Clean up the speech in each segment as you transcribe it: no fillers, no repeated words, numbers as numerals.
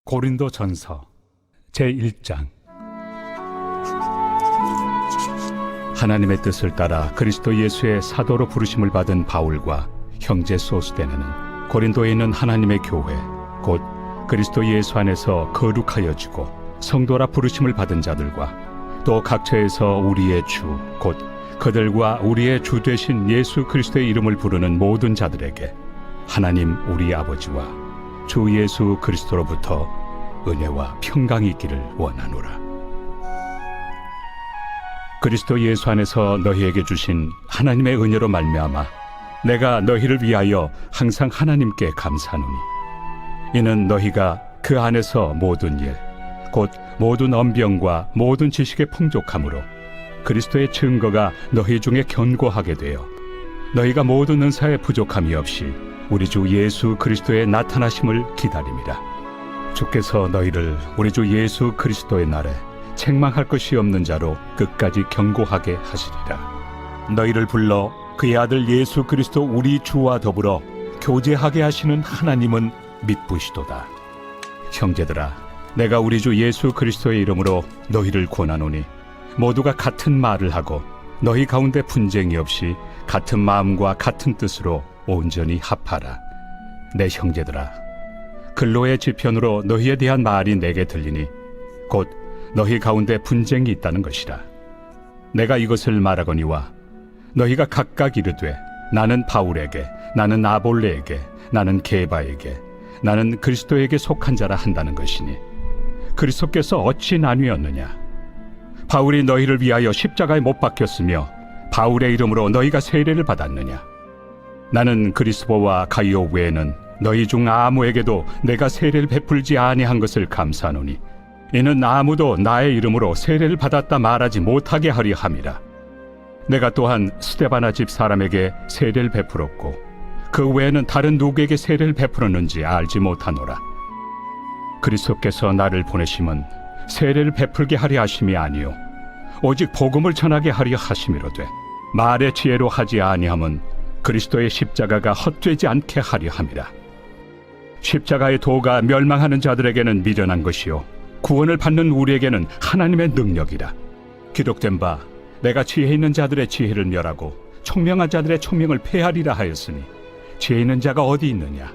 고린도전서 제1장. 하나님의 뜻을 따라 그리스도 예수의 사도로 부르심을 받은 바울과 형제 소스데네는 고린도에 있는 하나님의 교회 곧 그리스도 예수 안에서 거룩하여 주고 성도라 부르심을 받은 자들과 또 각처에서 우리의 주 곧 그들과 우리의 주 되신 예수 그리스도의 이름을 부르는 모든 자들에게 하나님 우리 아버지와 주 예수 그리스도로부터 은혜와 평강이 있기를 원하노라. 그리스도 예수 안에서 너희에게 주신 하나님의 은혜로 말미암아 내가 너희를 위하여 항상 하나님께 감사하노니 이는 너희가 그 안에서 모든 일 곧 모든 언병과 모든 지식의 풍족함으로 그리스도의 증거가 너희 중에 견고하게 되어 너희가 모든 은사에 부족함이 없이 우리 주 예수 그리스도의 나타나심을 기다림이라. 주께서 너희를 우리 주 예수 그리스도의 날에 책망할 것이 없는 자로 끝까지 견고하게 하시리라. 너희를 불러 그의 아들 예수 그리스도 우리 주와 더불어 교제하게 하시는 하나님은 미쁘시도다. 형제들아, 내가 우리 주 예수 그리스도의 이름으로 너희를 권하노니 모두가 같은 말을 하고 너희 가운데 분쟁이 없이 같은 마음과 같은 뜻으로 온전히 합하라. 내 형제들아, 근로의 지편으로 너희에 대한 말이 내게 들리니 곧 너희 가운데 분쟁이 있다는 것이라. 내가 이것을 말하거니와 너희가 각각 이르되 나는 바울에게, 나는 아볼레에게, 나는 게바에게, 나는 그리스도에게 속한 자라 한다는 것이니 그리스도께서 어찌 나뉘었느냐? 바울이 너희를 위하여 십자가에 못 박혔으며 바울의 이름으로 너희가 세례를 받았느냐? 나는 그리스도와 가이오 외에는 너희 중 아무에게도 내가 세례를 베풀지 아니한 것을 감사하노니 이는 아무도 나의 이름으로 세례를 받았다 말하지 못하게 하려 함이라. 내가 또한 스데바나 집 사람에게 세례를 베풀었고 그 외에는 다른 누구에게 세례를 베풀었는지 알지 못하노라. 그리스도께서 나를 보내심은 세례를 베풀게 하려 하심이 아니요 오직 복음을 전하게 하려 하심이로되 말의 지혜로 하지 아니함은 그리스도의 십자가가 헛되지 않게 하려 함이라. 십자가의 도가 멸망하는 자들에게는 미련한 것이요 구원을 받는 우리에게는 하나님의 능력이라. 기록된 바 내가 지혜 있는 자들의 지혜를 멸하고 총명한 자들의 총명을 폐하리라 하였으니 지혜 있는 자가 어디 있느냐?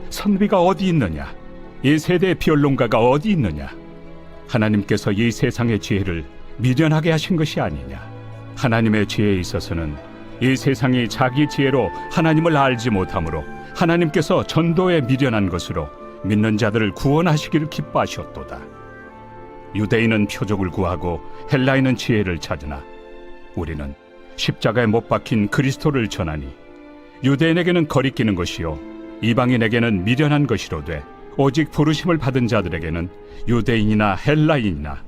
선비가 어디 있느냐? 이 세대의 변론가가 어디 있느냐? 하나님께서 이 세상의 지혜를 미련하게 하신 것이 아니냐? 하나님의 지혜에 있어서는 이 세상이 자기 지혜로 하나님을 알지 못하므로 하나님께서 전도에 미련한 것으로 믿는 자들을 구원하시기를 기뻐하셨도다. 유대인은 표적을 구하고 헬라인은 지혜를 찾으나 우리는 십자가에 못 박힌 그리스도를 전하니 유대인에게는 거리끼는 것이요 이방인에게는 미련한 것이로되 오직 부르심을 받은 자들에게는 유대인이나 헬라인이나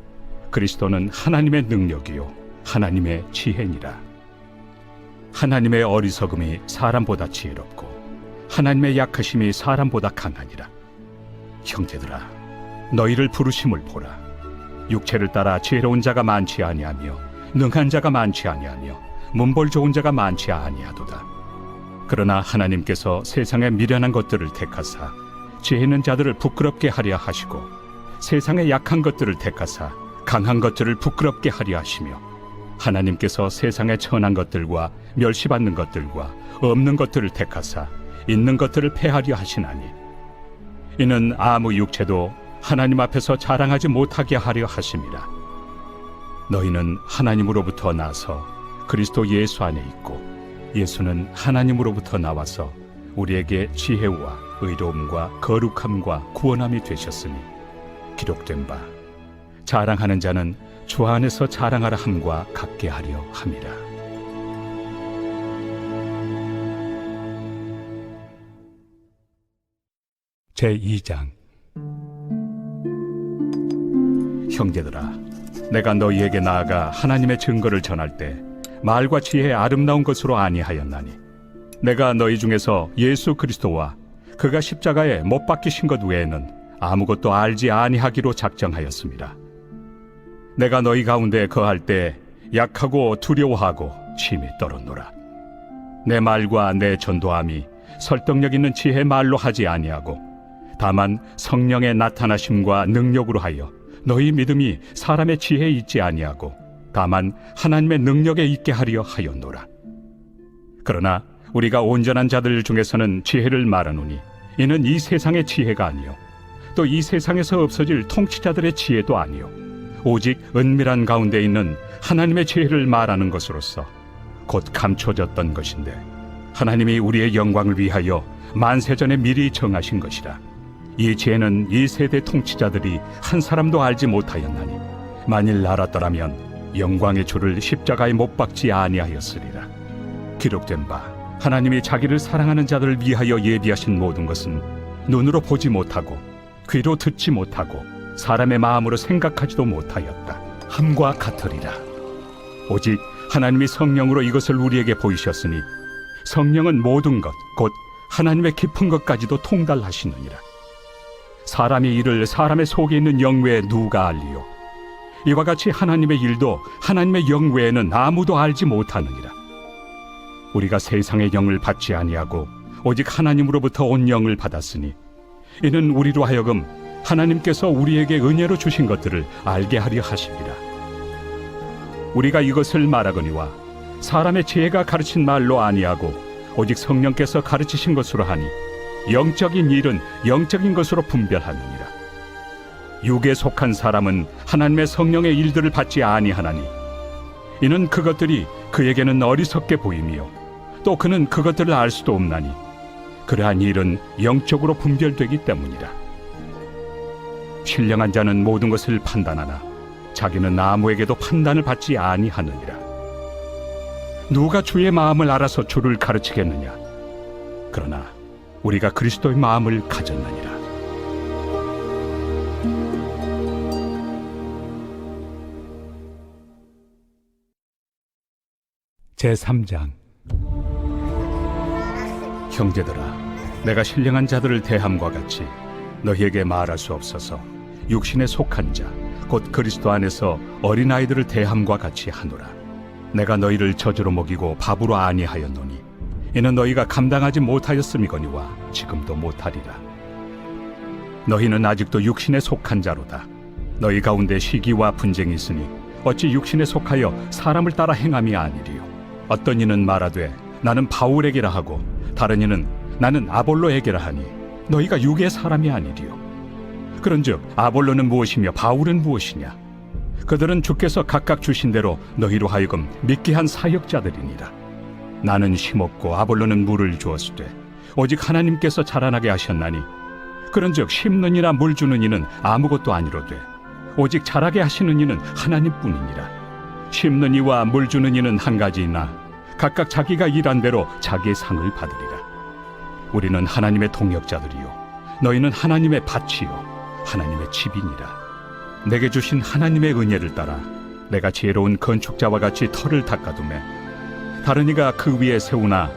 그리스도는 하나님의 능력이요 하나님의 지혜니라. 하나님의 어리석음이 사람보다 지혜롭고 하나님의 약하심이 사람보다 강하니라. 형제들아, 너희를 부르심을 보라. 육체를 따라 지혜로운 자가 많지 아니하며 능한 자가 많지 아니하며 문벌 좋은 자가 많지 아니하도다. 그러나 하나님께서 세상의 미련한 것들을 택하사 지혜 있는 자들을 부끄럽게 하려 하시고 세상의 약한 것들을 택하사 강한 것들을 부끄럽게 하려 하시며 하나님께서 세상의 천한 것들과 멸시받는 것들과 없는 것들을 택하사 있는 것들을 폐하려 하시나니 이는 아무 육체도 하나님 앞에서 자랑하지 못하게 하려 하심이라. 너희는 하나님으로부터 나서 그리스도 예수 안에 있고 예수는 하나님으로부터 나와서 우리에게 지혜와 의로움과 거룩함과 구원함이 되셨으니 기록된 바 자랑하는 자는 주 안에서 자랑하라 함과 같게 하려 함이라. 제2장. 형제들아, 내가 너희에게 나아가 하나님의 증거를 전할 때 말과 지혜의 아름다운 것으로 아니하였나니 내가 너희 중에서 예수 그리스도와 그가 십자가에 못 박히신 것 외에는 아무것도 알지 아니하기로 작정하였습니다. 내가 너희 가운데 거할 때 약하고 두려워하고 심히 떨었노라. 내 말과 내 전도함이 설득력 있는 지혜의 말로 하지 아니하고 다만 성령의 나타나심과 능력으로 하여 너희 믿음이 사람의 지혜에 있지 아니하고 다만 하나님의 능력에 있게 하려 하였노라. 그러나 우리가 온전한 자들 중에서는 지혜를 말하노니 이는 이 세상의 지혜가 아니요 또 이 세상에서 없어질 통치자들의 지혜도 아니요 오직 은밀한 가운데 있는 하나님의 지혜를 말하는 것으로서 곧 감춰졌던 것인데 하나님이 우리의 영광을 위하여 만세전에 미리 정하신 것이라. 이 지혜는 이 세대 통치자들이 한 사람도 알지 못하였나니 만일 알았더라면 영광의 주를 십자가에 못 박지 아니하였으리라. 기록된 바 하나님이 자기를 사랑하는 자들을 위하여 예비하신 모든 것은 눈으로 보지 못하고 귀로 듣지 못하고 사람의 마음으로 생각하지도 못하였다 함과 같으리라. 오직 하나님이 성령으로 이것을 우리에게 보이셨으니 성령은 모든 것 곧 하나님의 깊은 것까지도 통달하시느니라. 사람의 일을 사람의 속에 있는 영 외에 누가 알리요? 이와 같이 하나님의 일도 하나님의 영 외에는 아무도 알지 못하느니라. 우리가 세상의 영을 받지 아니하고 오직 하나님으로부터 온 영을 받았으니 이는 우리로 하여금 하나님께서 우리에게 은혜로 주신 것들을 알게 하려 하심이라. 우리가 이것을 말하거니와 사람의 지혜가 가르친 말로 아니하고 오직 성령께서 가르치신 것으로 하니 영적인 일은 영적인 것으로 분별하느니라. 육에 속한 사람은 하나님의 성령의 일들을 받지 아니하나니 이는 그것들이 그에게는 어리석게 보이며 또 그는 그것들을 알 수도 없나니 그러한 일은 영적으로 분별되기 때문이라. 신령한 자는 모든 것을 판단하나 자기는 아무에게도 판단을 받지 아니하느니라. 누가 주의 마음을 알아서 주를 가르치겠느냐? 그러나 우리가 그리스도의 마음을 가졌느니라. 제3장. 형제들아, 내가 신령한 자들을 대함과 같이 너희에게 말할 수 없어서 육신에 속한 자, 곧 그리스도 안에서 어린아이들을 대함과 같이 하노라. 내가 너희를 저주로 먹이고 밥으로 아니하였노니 이는 너희가 감당하지 못하였음이거니와 지금도 못하리라. 너희는 아직도 육신에 속한 자로다. 너희 가운데 시기와 분쟁이 있으니 어찌 육신에 속하여 사람을 따라 행함이 아니리요. 어떤 이는 말하되 나는 바울에게라 하고 다른 이는 나는 아볼로에게라 하니 너희가 육의 사람이 아니리요. 그런즉 아볼로는 무엇이며 바울은 무엇이냐? 그들은 주께서 각각 주신 대로 너희로 하여금 믿게 한 사역자들이니라. 나는 심었고 아볼로는 물을 주었으되 오직 하나님께서 자라나게 하셨나니 그런즉 심는 이나 물 주는 이는 아무것도 아니로되 오직 자라게 하시는 이는 하나님뿐이니라. 심는 이와 물 주는 이는 한 가지이나 각각 자기가 일한 대로 자기의 상을 받으리라. 우리는 하나님의 동역자들이요 너희는 하나님의 밭이요 하나님의 집이니라. 내게 주신 하나님의 은혜를 따라 내가 지혜로운 건축자와 같이 터를 닦아두매 다른 이가 그 위에 세우나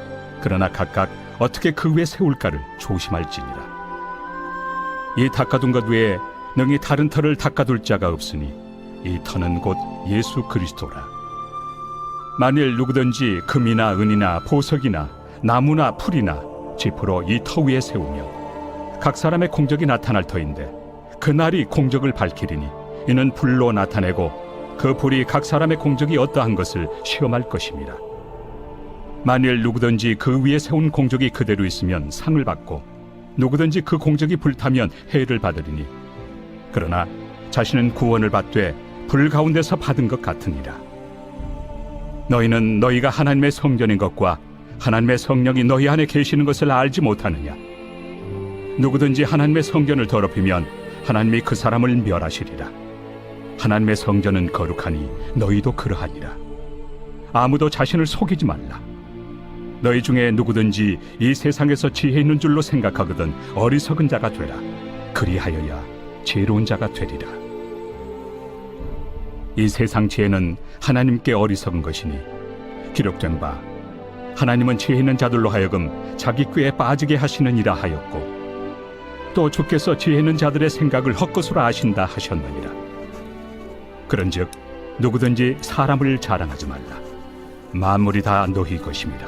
그러나 각각 어떻게 그 위에 세울까를 조심할지니라. 이 닦아둔 것 외에 능히 다른 터를 닦아둘 자가 없으니 이 터는 곧 예수 그리스도라. 만일 누구든지 금이나 은이나 보석이나 나무나 풀이나 지프로 이 터 위에 세우면 각 사람의 공적이 나타날 터인데 그날이 공적을 밝히리니 이는 불로 나타내고 그 불이 각 사람의 공적이 어떠한 것을 시험할 것입니다. 만일 누구든지 그 위에 세운 공적이 그대로 있으면 상을 받고 누구든지 그 공적이 불타면 해를 받으리니 그러나 자신은 구원을 받되 불 가운데서 받은 것 같으니라. 너희는 너희가 하나님의 성전인 것과 하나님의 성령이 너희 안에 계시는 것을 알지 못하느냐? 누구든지 하나님의 성전을 더럽히면 하나님이 그 사람을 멸하시리라. 하나님의 성전은 거룩하니 너희도 그러하니라. 아무도 자신을 속이지 말라. 너희 중에 누구든지 이 세상에서 지혜 있는 줄로 생각하거든 어리석은 자가 되라. 그리하여야 지혜로운 자가 되리라. 이 세상 지혜는 하나님께 어리석은 것이니 기록된 바 하나님은 지혜 있는 자들로 하여금 자기 꾀에 빠지게 하시느니라 하였고 또 주께서 지혜 있는 자들의 생각을 헛것으로 아신다 하셨느니라. 그런즉 누구든지 사람을 자랑하지 말라. 만물이 다 너희 것입니다.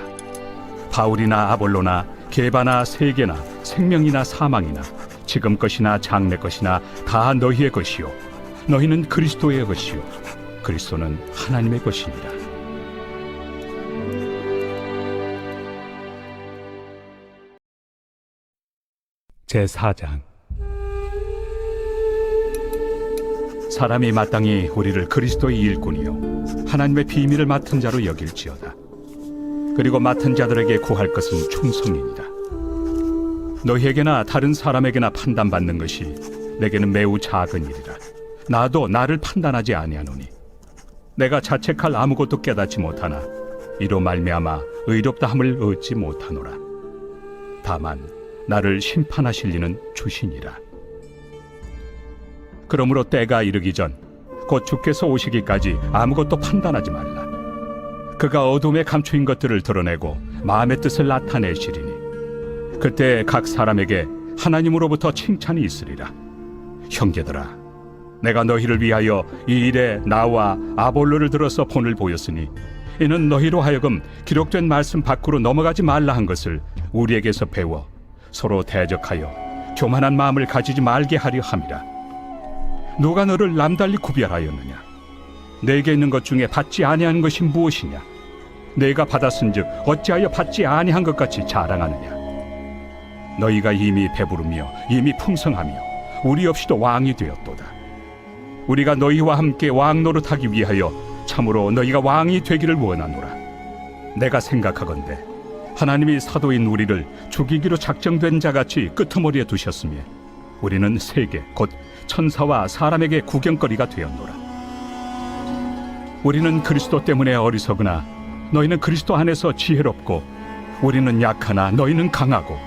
바울이나 아볼로나 게바나 세계나 생명이나 사망이나 지금 것이나 장래 것이나 다 너희의 것이요 너희는 그리스도의 것이요 그리스도는 하나님의 것이니라. 제4장. 사람이 마땅히 우리를 그리스도의 일꾼이요 하나님의 비밀을 맡은 자로 여길지어다. 그리고 맡은 자들에게 구할 것은 충성이니라. 너희에게나 다른 사람에게나 판단받는 것이 내게는 매우 작은 일이라. 나도 나를 판단하지 아니하노니 내가 자책할 아무것도 깨닫지 못하나 이로 말미암아 의롭다함을 얻지 못하노라. 다만 나를 심판하실 이는 주시니라. 그러므로 때가 이르기 전 곧 주께서 오시기까지 아무것도 판단하지 말라. 그가 어둠에 감추인 것들을 드러내고 마음의 뜻을 나타내시리니 그때 각 사람에게 하나님으로부터 칭찬이 있으리라. 형제들아, 내가 너희를 위하여 이 일에 나와 아볼로를 들어서 본을 보였으니 이는 너희로 하여금 기록된 말씀 밖으로 넘어가지 말라 한 것을 우리에게서 배워 서로 대적하여 교만한 마음을 가지지 말게 하려 함이라. 누가 너를 남달리 구별하였느냐? 내게 있는 것 중에 받지 아니한 것이 무엇이냐? 내가 받았은즉 어찌하여 받지 아니한 것 같이 자랑하느냐? 너희가 이미 배부르며 이미 풍성하며 우리 없이도 왕이 되었도다. 우리가 너희와 함께 왕 노릇하기 위하여 참으로 너희가 왕이 되기를 원하노라. 내가 생각하건대 하나님이 사도인 우리를 죽이기로 작정된 자같이 끄트머리에 두셨으며 우리는 세계 곧 천사와 사람에게 구경거리가 되었노라. 우리는 그리스도 때문에 어리석으나 너희는 그리스도 안에서 지혜롭고 우리는 약하나 너희는 강하고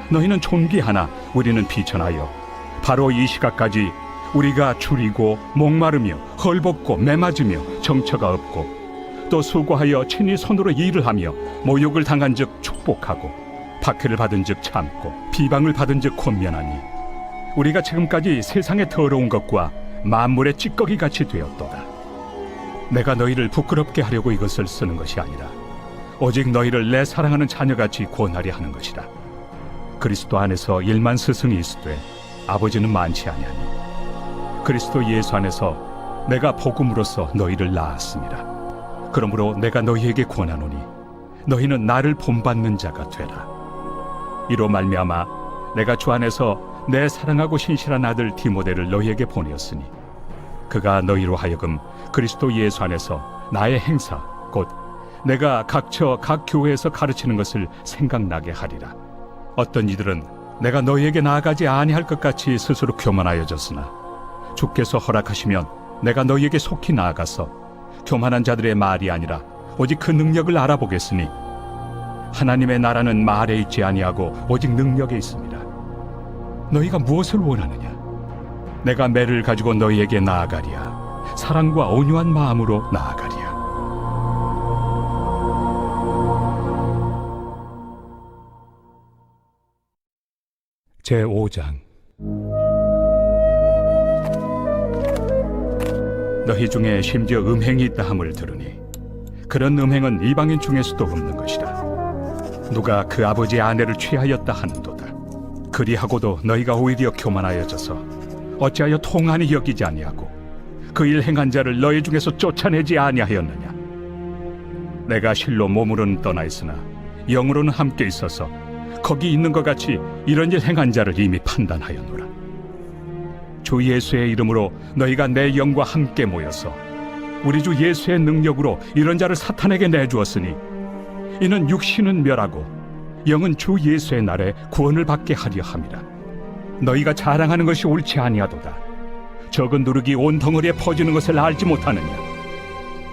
너희는 존귀하나 우리는 비천하여 바로 이 시각까지 우리가 줄이고 목마르며 헐벗고 매맞으며 정처가 없고 또 수고하여 친히 손으로 일을 하며 모욕을 당한 즉 축복하고 박해를 받은 즉 참고 비방을 받은 즉 권면하니 우리가 지금까지 세상의 더러운 것과 만물의 찌꺼기 같이 되었도다. 내가 너희를 부끄럽게 하려고 이것을 쓰는 것이 아니라 오직 너희를 내 사랑하는 자녀같이 권하려 하는 것이라. 그리스도 안에서 일만 스승이 있으되 아버지는 많지 아니하니 그리스도 예수 안에서 내가 복음으로써 너희를 낳았습니다. 그러므로 내가 너희에게 권하노니 너희는 나를 본받는 자가 되라. 이로 말미암아 내가 주 안에서 내 사랑하고 신실한 아들 디모데를 너희에게 보내었으니 그가 너희로 하여금 그리스도 예수 안에서 나의 행사 곧 내가 각처 각 교회에서 가르치는 것을 생각나게 하리라. 어떤 이들은 내가 너희에게 나아가지 아니할 것 같이 스스로 교만하여졌으나 주께서 허락하시면 내가 너희에게 속히 나아가서 교만한 자들의 말이 아니라 오직 그 능력을 알아보겠으니 하나님의 나라는 말에 있지 아니하고 오직 능력에 있습니다. 너희가 무엇을 원하느냐? 내가 매를 가지고 너희에게 나아가리야. 사랑과 온유한 마음으로 나아가리야. 제5장. 너희 중에 심지어 음행이 있다 함을 들으니 그런 음행은 이방인 중에서도 없는 것이라. 누가 그 아버지의 아내를 취하였다 하는도다. 그리하고도 너희가 오히려 교만하여져서 어찌하여 통한이 여기지 아니하고 그 일 행한 자를 너희 중에서 쫓아내지 아니하였느냐? 내가 실로 몸으로는 떠나 있으나 영으로는 함께 있어서 거기 있는 것 같이 이런 일 행한 자를 이미 판단하였노라. 주 예수의 이름으로 너희가 내 영과 함께 모여서 우리 주 예수의 능력으로 이런 자를 사탄에게 내주었으니 이는 육신은 멸하고 영은 주 예수의 날에 구원을 받게 하려 함이라. 너희가 자랑하는 것이 옳지 아니하도다. 적은 누룩이 온 덩어리에 퍼지는 것을 알지 못하느냐?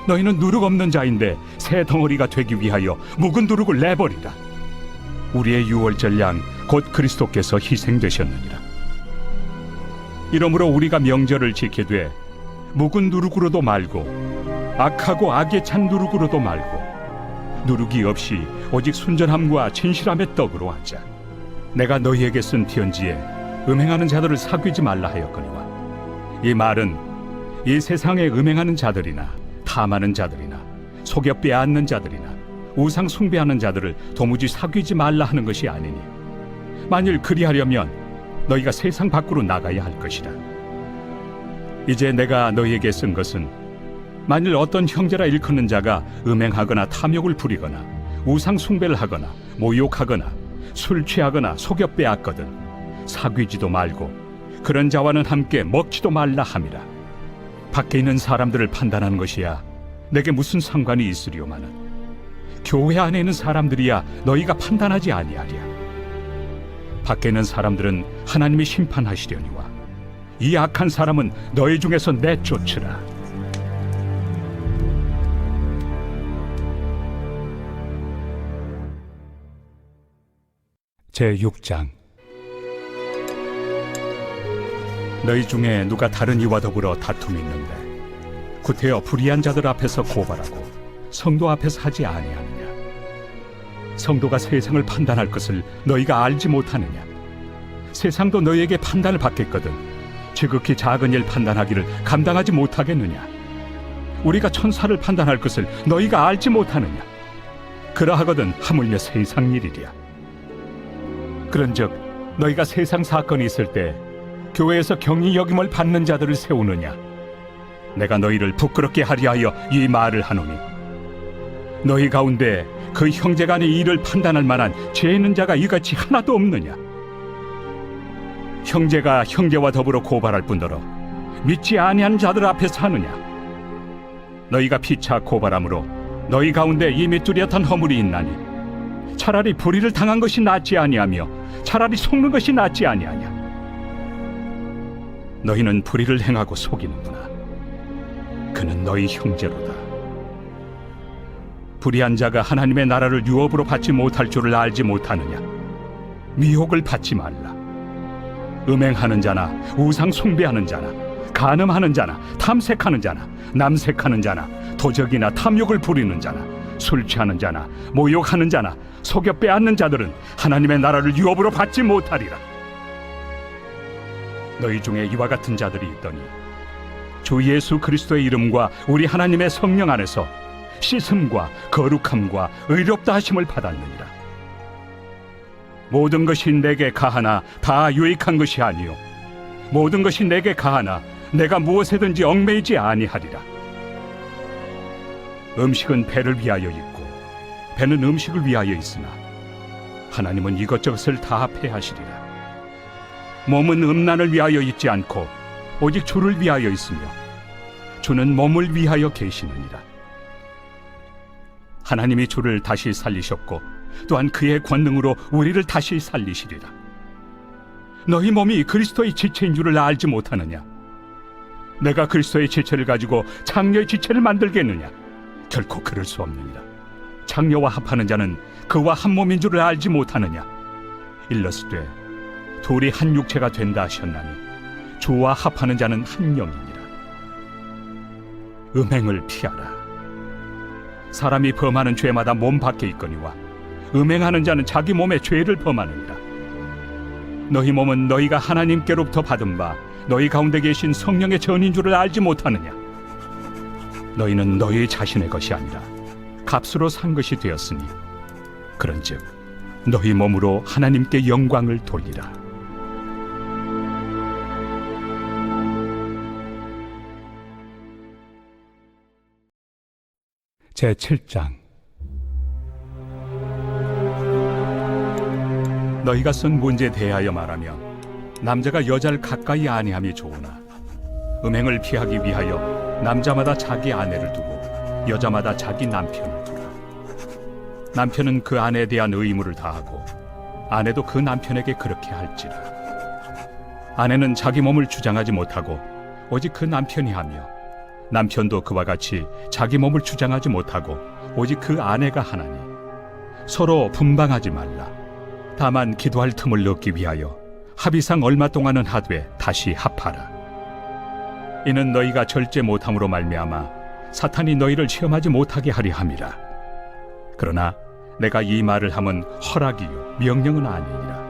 너희는 누룩 없는 자인데 새 덩어리가 되기 위하여 묵은 누룩을 내버리라. 우리의 유월절 양 곧 그리스도께서 희생되셨느니라. 이러므로 우리가 명절을 지키되 묵은 누룩으로도 말고 악하고 악에 찬 누룩으로도 말고 누룩이 없이 오직 순전함과 진실함의 떡으로 하자. 내가 너희에게 쓴 편지에 음행하는 자들을 사귀지 말라 하였거니와 이 말은 이 세상에 음행하는 자들이나 탐하는 자들이나 속여 빼앗는 자들이나 우상 숭배하는 자들을 도무지 사귀지 말라 하는 것이 아니니 만일 그리하려면 너희가 세상 밖으로 나가야 할 것이라. 이제 내가 너희에게 쓴 것은 만일 어떤 형제라 일컫는 자가 음행하거나 탐욕을 부리거나 우상 숭배를 하거나 모욕하거나 술 취하거나 속여 빼앗거든 사귀지도 말고 그런 자와는 함께 먹지도 말라 함이라. 밖에 있는 사람들을 판단하는 것이야 내게 무슨 상관이 있으리오마는 교회 안에 있는 사람들이야 너희가 판단하지 아니하리야. 밖에 있는 사람들은 하나님이 심판하시려니와 이 악한 사람은 너희 중에서 내쫓으라. 제6장. 너희 중에 누가 다른 이와 더불어 다툼이 있는데 구태여 불의한 자들 앞에서 고발하고 성도 앞에서 하지 아니하느냐? 성도가 세상을 판단할 것을 너희가 알지 못하느냐? 세상도 너희에게 판단을 받겠거든 지극히 작은 일 판단하기를 감당하지 못하겠느냐? 우리가 천사를 판단할 것을 너희가 알지 못하느냐? 그러하거든 하물며 세상 일이랴. 그런즉 너희가 세상 사건이 있을 때 교회에서 경히 여김을 받는 자들을 세우느냐? 내가 너희를 부끄럽게 하리 하여 이 말을 하노니 너희 가운데 그 형제간의 일을 판단할 만한 죄 있는 자가 이같이 하나도 없느냐? 형제가 형제와 더불어 고발할 뿐더러 믿지 아니한 자들 앞에서 하느냐? 너희가 피차 고발함으로 너희 가운데 이미 뚜렷한 허물이 있나니 차라리 불의를 당한 것이 낫지 아니하며 차라리 속는 것이 낫지 아니하냐? 너희는 불의를 행하고 속이는구나. 그는 너희 형제로다. 불의한 자가 하나님의 나라를 유업으로 받지 못할 줄을 알지 못하느냐? 미혹을 받지 말라. 음행하는 자나 우상 숭배하는 자나 간음하는 자나 탐색하는 자나 남색하는 자나 도적이나 탐욕을 부리는 자나 술 취하는 자나 모욕하는 자나 속여 빼앗는 자들은 하나님의 나라를 유업으로 받지 못하리라. 너희 중에 이와 같은 자들이 있더니 주 예수 그리스도의 이름과 우리 하나님의 성령 안에서 씻음과 거룩함과 의롭다 하심을 받았느니라. 모든 것이 내게 가하나 다 유익한 것이 아니요 모든 것이 내게 가하나 내가 무엇에든지 얽매이지 아니하리라. 음식은 배를 위하여 있고 배는 음식을 위하여 있으나 하나님은 이것저것을 다 폐하시리라. 몸은 음란을 위하여 있지 않고 오직 주를 위하여 있으며 주는 몸을 위하여 계시느니라. 하나님이 주를 다시 살리셨고 또한 그의 권능으로 우리를 다시 살리시리라. 너희 몸이 그리스도의 지체인 줄을 알지 못하느냐? 내가 그리스도의 지체를 가지고 장녀의 지체를 만들겠느냐? 결코 그럴 수 없느니라. 장녀와 합하는 자는 그와 한 몸인 줄을 알지 못하느냐? 일러스되 둘이 한 육체가 된다 하셨나니 주와 합하는 자는 한 영이니라. 음행을 피하라. 사람이 범하는 죄마다 몸 밖에 있거니와 음행하는 자는 자기 몸에 죄를 범하느니라. 너희 몸은 너희가 하나님께로부터 받은 바 너희 가운데 계신 성령의 전인 줄을 알지 못하느냐? 너희는 너희 자신의 것이 아니라 값으로 산 것이 되었으니 그런즉 너희 몸으로 하나님께 영광을 돌리라. 제7장. 너희가 쓴 문제에 대하여 말하면 남자가 여자를 가까이 아니함이 좋으나 음행을 피하기 위하여 남자마다 자기 아내를 두고 여자마다 자기 남편을 두라. 남편은 그 아내에 대한 의무를 다하고 아내도 그 남편에게 그렇게 할지라. 아내는 자기 몸을 주장하지 못하고 오직 그 남편이 하며 남편도 그와 같이 자기 몸을 주장하지 못하고 오직 그 아내가 하나니 서로 분방하지 말라. 다만 기도할 틈을 얻기 위하여 합의상 얼마 동안은 하되 다시 합하라. 이는 너희가 절제 못함으로 말미암아 사탄이 너희를 시험하지 못하게 하려 함이라. 그러나 내가 이 말을 함은 허락이요 명령은 아니니라.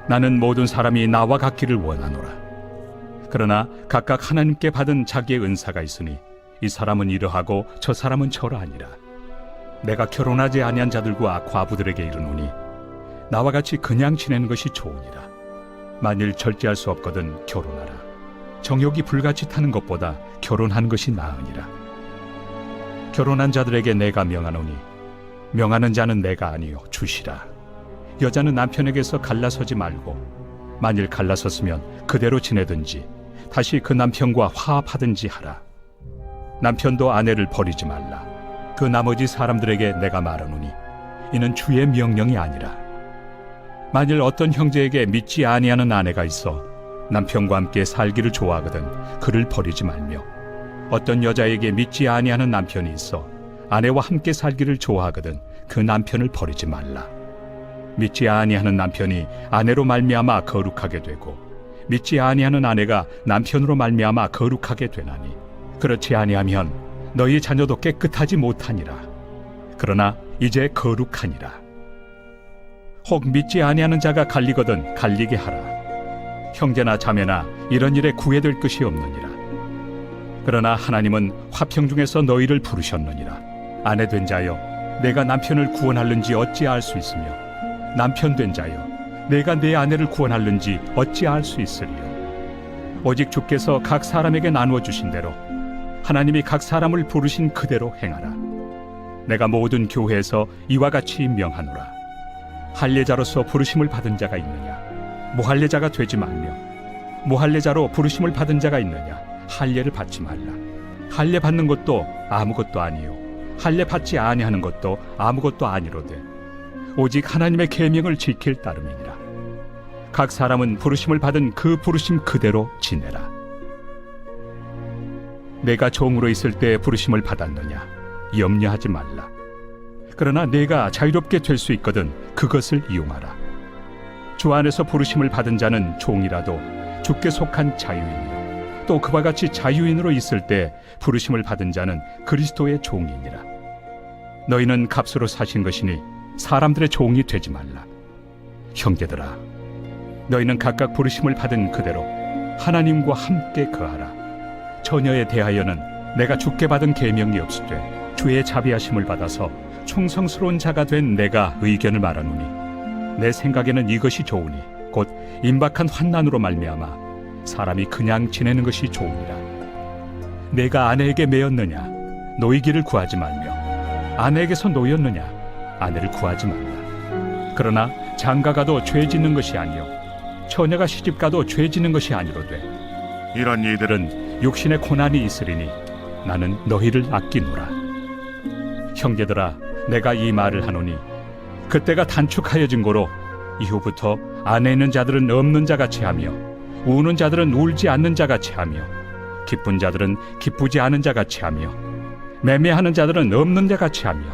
나는 모든 사람이 나와 같기를 원하노라. 그러나 각각 하나님께 받은 자기의 은사가 있으니 이 사람은 이러하고 저 사람은 저러하니라. 내가 결혼하지 아니한 자들과 과부들에게 이르노니 나와 같이 그냥 지내는 것이 좋으니라. 만일 절제할 수 없거든 결혼하라. 정욕이 불같이 타는 것보다 결혼하는 것이 나으니라. 결혼한 자들에게 내가 명하노니 명하는 자는 내가 아니요 주시라. 여자는 남편에게서 갈라서지 말고 만일 갈라섰으면 그대로 지내든지 다시 그 남편과 화합하든지 하라. 남편도 아내를 버리지 말라. 그 나머지 사람들에게 내가 말하노니 이는 주의 명령이 아니라. 만일 어떤 형제에게 믿지 아니하는 아내가 있어 남편과 함께 살기를 좋아하거든 그를 버리지 말며, 어떤 여자에게 믿지 아니하는 남편이 있어 아내와 함께 살기를 좋아하거든 그 남편을 버리지 말라. 믿지 아니하는 남편이 아내로 말미암아 거룩하게 되고 믿지 아니하는 아내가 남편으로 말미암아 거룩하게 되나니, 그렇지 아니하면 너희 자녀도 깨끗하지 못하니라. 그러나 이제 거룩하니라. 혹 믿지 아니하는 자가 갈리거든 갈리게 하라. 형제나 자매나 이런 일에 구애될 것이 없느니라. 그러나 하나님은 화평 중에서 너희를 부르셨느니라. 아내 된 자여, 내가 남편을 구원할는지 어찌알 수 있으며, 남편 된 자여, 내가 내 아내를 구원할는지 어찌알 수 있으리요. 오직 주께서 각 사람에게 나누어 주신 대로 하나님이 각 사람을 부르신 그대로 행하라. 내가 모든 교회에서 이와 같이 명하노라. 할례자로서 부르심을 받은 자가 있느냐? 무할례자가 되지 말며, 무할례자로 부르심을 받은 자가 있느냐? 할례를 받지 말라. 할례 받는 것도 아무것도 아니요 할례 받지 아니하는 것도 아무것도 아니로되 오직 하나님의 계명을 지킬 따름이니라. 각 사람은 부르심을 받은 그 부르심 그대로 지내라. 내가 종으로 있을 때 부르심을 받았느냐? 염려하지 말라. 그러나 내가 자유롭게 될 수 있거든 그것을 이용하라. 주 안에서 부르심을 받은 자는 종이라도 주께 속한 자유인이요, 또 그와 같이 자유인으로 있을 때 부르심을 받은 자는 그리스도의 종이니라. 너희는 값으로 사신 것이니 사람들의 종이 되지 말라. 형제들아, 너희는 각각 부르심을 받은 그대로 하나님과 함께 거하라. 처녀에 대하여는 내가 주께 받은 계명이 없으되 주의 자비하심을 받아서 충성스러운 자가 된 내가 의견을 말하노니, 내 생각에는 이것이 좋으니 곧 임박한 환난으로 말미암아 사람이 그냥 지내는 것이 좋으니라. 내가 아내에게 매였느냐? 노이기를 구하지 말며, 아내에게서 노였느냐? 아내를 구하지 말라. 그러나 장가가도 죄 짓는 것이 아니요 처녀가 시집가도 죄 짓는 것이 아니로되 이런 이들은 육신의 고난이 있으리니 나는 너희를 아끼노라. 형제들아, 내가 이 말을 하노니 그때가 단축하여진 고로 이후부터 안에 있는 자들은 없는 자같이 하며 우는 자들은 울지 않는 자같이 하며 기쁜 자들은 기쁘지 않은 자같이 하며 매매하는 자들은 없는 자같이 하며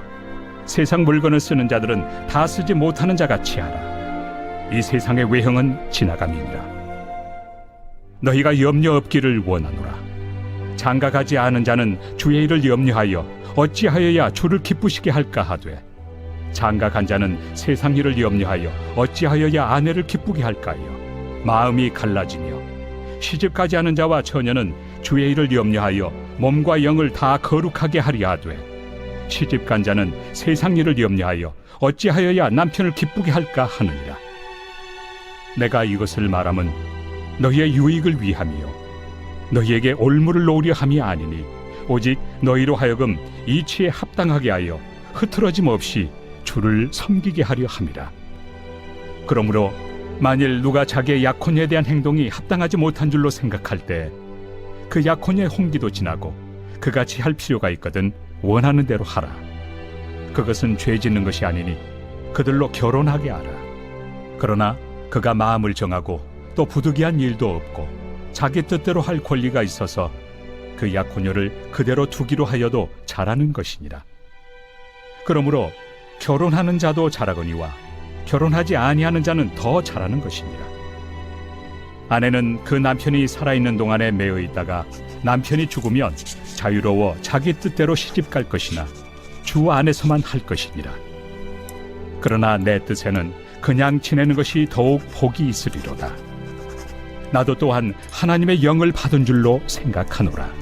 세상 물건을 쓰는 자들은 다 쓰지 못하는 자같이 하라. 이 세상의 외형은 지나감이니라. 너희가 염려 없기를 원하노라. 장가가지 않은 자는 주의 일을 염려하여 어찌하여야 주를 기쁘시게 할까 하되, 장가간 자는 세상 일을 염려하여 어찌하여야 아내를 기쁘게 할까요? 마음이 갈라지며 시집가지 않은 자와 처녀는 주의 일을 염려하여 몸과 영을 다 거룩하게 하려 하되, 시집간 자는 세상 일을 염려하여 어찌하여야 남편을 기쁘게 할까 하느니라. 내가 이것을 말함은 너희의 유익을 위함이요 너희에게 올무를 놓으려 함이 아니니, 오직 너희로 하여금 이치에 합당하게 하여 흐트러짐 없이 주를 섬기게 하려 함이라. 그러므로 만일 누가 자기의 약혼에 대한 행동이 합당하지 못한 줄로 생각할 때 그 약혼의 홍기도 지나고 그같이 할 필요가 있거든 원하는 대로 하라. 그것은 죄 짓는 것이 아니니 그들로 결혼하게 하라. 그러나 그가 마음을 정하고 또 부득이한 일도 없고 자기 뜻대로 할 권리가 있어서 그 약혼녀를 그대로 두기로 하여도 잘하는 것이니라. 그러므로 결혼하는 자도 잘하거니와 결혼하지 아니하는 자는 더 잘하는 것이니라. 아내는 그 남편이 살아있는 동안에 매여 있다가 남편이 죽으면 자유로워 자기 뜻대로 시집갈 것이나 주 안에서만 할 것이니라. 그러나 내 뜻에는 그냥 지내는 것이 더욱 복이 있으리로다. 나도 또한 하나님의 영을 받은 줄로 생각하노라.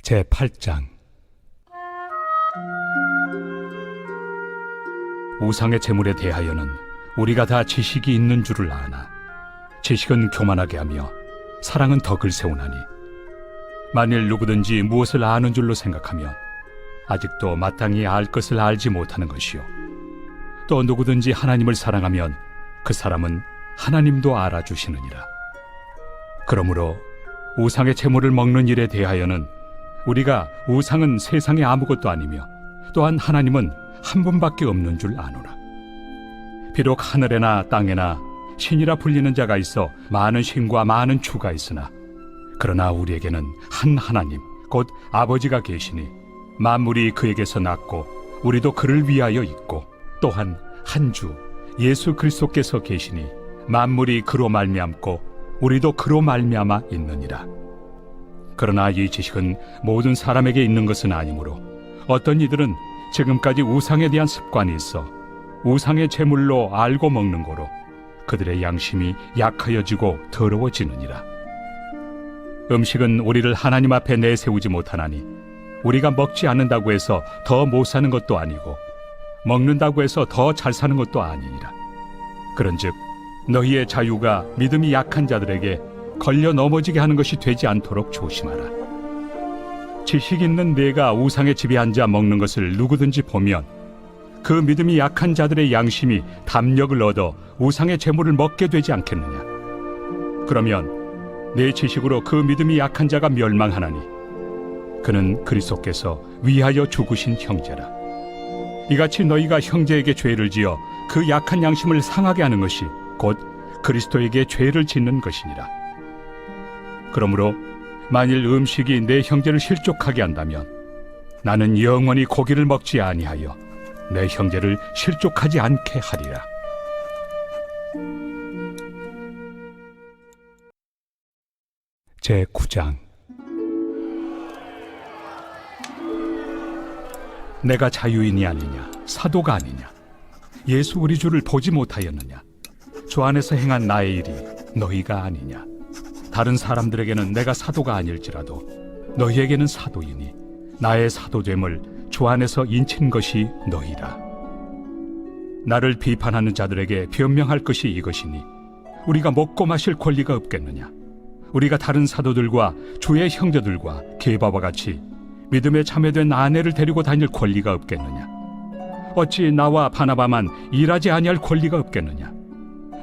제 8장. 우상의 재물에 대하여는 우리가 다 지식이 있는 줄을 아나 지식은 교만하게 하며 사랑은 덕을 세우나니 만일 누구든지 무엇을 아는 줄로 생각하면 아직도 마땅히 알 것을 알지 못하는 것이요 또 누구든지 하나님을 사랑하면 그 사람은 하나님도 알아주시느니라. 그러므로 우상의 재물을 먹는 일에 대하여는 우리가 우상은 세상에 아무것도 아니며 또한 하나님은 한 분밖에 없는 줄 아노라. 비록 하늘에나 땅에나 신이라 불리는 자가 있어 많은 신과 많은 주가 있으나 그러나 우리에게는 한 하나님 곧 아버지가 계시니 만물이 그에게서 났고 우리도 그를 위하여 있고 또한 한 주 예수 그리스도께서 계시니 만물이 그로 말미암고 우리도 그로 말미암아 있느니라. 그러나 이 지식은 모든 사람에게 있는 것은 아니므로 어떤 이들은 지금까지 우상에 대한 습관이 있어 우상의 제물로 알고 먹는 거로 그들의 양심이 약하여지고 더러워지느니라. 음식은 우리를 하나님 앞에 내세우지 못하나니 우리가 먹지 않는다고 해서 더 못 사는 것도 아니고 먹는다고 해서 더 잘 사는 것도 아니니라. 그런즉 너희의 자유가 믿음이 약한 자들에게 걸려 넘어지게 하는 것이 되지 않도록 조심하라. 지식 있는 네가 우상의 집에 앉아 먹는 것을 누구든지 보면 그 믿음이 약한 자들의 양심이 담력을 얻어 우상의 재물을 먹게 되지 않겠느냐. 그러면 내 지식으로 그 믿음이 약한 자가 멸망하나니 그는 그리스도께서 위하여 죽으신 형제라. 이같이 너희가 형제에게 죄를 지어 그 약한 양심을 상하게 하는 것이 곧 그리스도에게 죄를 짓는 것이니라. 그러므로 만일 음식이 내 형제를 실족하게 한다면 나는 영원히 고기를 먹지 아니하여 내 형제를 실족하지 않게 하리라. 제9장. 내가 자유인이 아니냐 사도가 아니냐 예수 우리 주를 보지 못하였느냐 주 안에서 행한 나의 일이 너희가 아니냐. 다른 사람들에게는 내가 사도가 아닐지라도 너희에게는 사도이니 나의 사도됨을 주 안에서 인친 것이 너희라. 나를 비판하는 자들에게 변명할 것이 이것이니 우리가 먹고 마실 권리가 없겠느냐. 우리가 다른 사도들과 주의 형제들과 게바와 같이 믿음에 참여된 아내를 데리고 다닐 권리가 없겠느냐. 어찌 나와 바나바만 일하지 아니할 권리가 없겠느냐.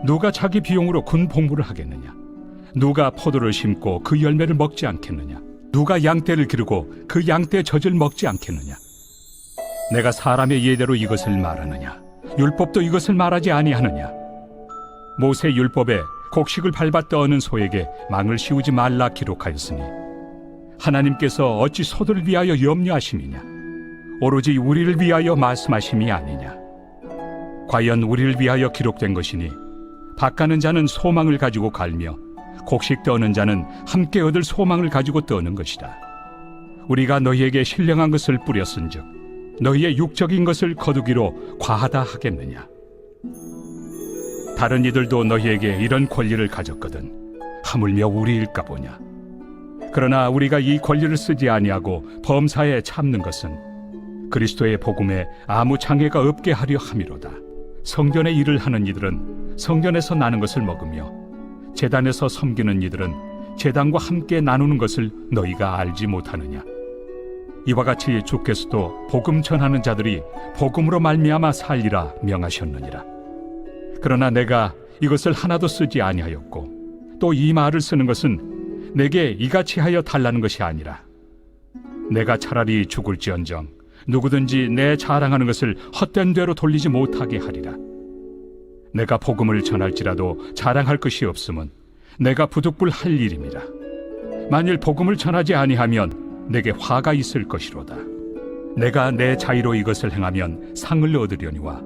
누가 자기 비용으로 군 복무를 하겠느냐. 누가 포도를 심고 그 열매를 먹지 않겠느냐. 누가 양떼를 기르고 그 양떼의 젖을 먹지 않겠느냐. 내가 사람의 예대로 이것을 말하느냐. 율법도 이것을 말하지 아니하느냐. 모세 율법에 곡식을 밟아 떠는 소에게 망을 씌우지 말라 기록하였으니 하나님께서 어찌 소들을 위하여 염려하심이냐. 오로지 우리를 위하여 말씀하심이 아니냐. 과연 우리를 위하여 기록된 것이니 밭가는 자는 소망을 가지고 갈며 곡식 떠는 자는 함께 얻을 소망을 가지고 떠는 것이다. 우리가 너희에게 신령한 것을 뿌렸은즉 너희의 육적인 것을 거두기로 과하다 하겠느냐. 다른 이들도 너희에게 이런 권리를 가졌거든 하물며 우리일까 보냐. 그러나 우리가 이 권리를 쓰지 아니하고 범사에 참는 것은 그리스도의 복음에 아무 장애가 없게 하려 함이로다. 성전의 일을 하는 이들은 성전에서 나는 것을 먹으며 제단에서 섬기는 이들은 제단과 함께 나누는 것을 너희가 알지 못하느냐. 이와 같이 주께서도 복음 전하는 자들이 복음으로 말미암아 살리라 명하셨느니라. 그러나 내가 이것을 하나도 쓰지 아니하였고 또 이 말을 쓰는 것은 내게 이같이 하여 달라는 것이 아니라 내가 차라리 죽을지언정 누구든지 내 자랑하는 것을 헛된 대로 돌리지 못하게 하리라. 내가 복음을 전할지라도 자랑할 것이 없음은 내가 부득불할 일임이라. 만일 복음을 전하지 아니하면 내게 화가 있을 것이로다. 내가 내 자의로 이것을 행하면 상을 얻으려니와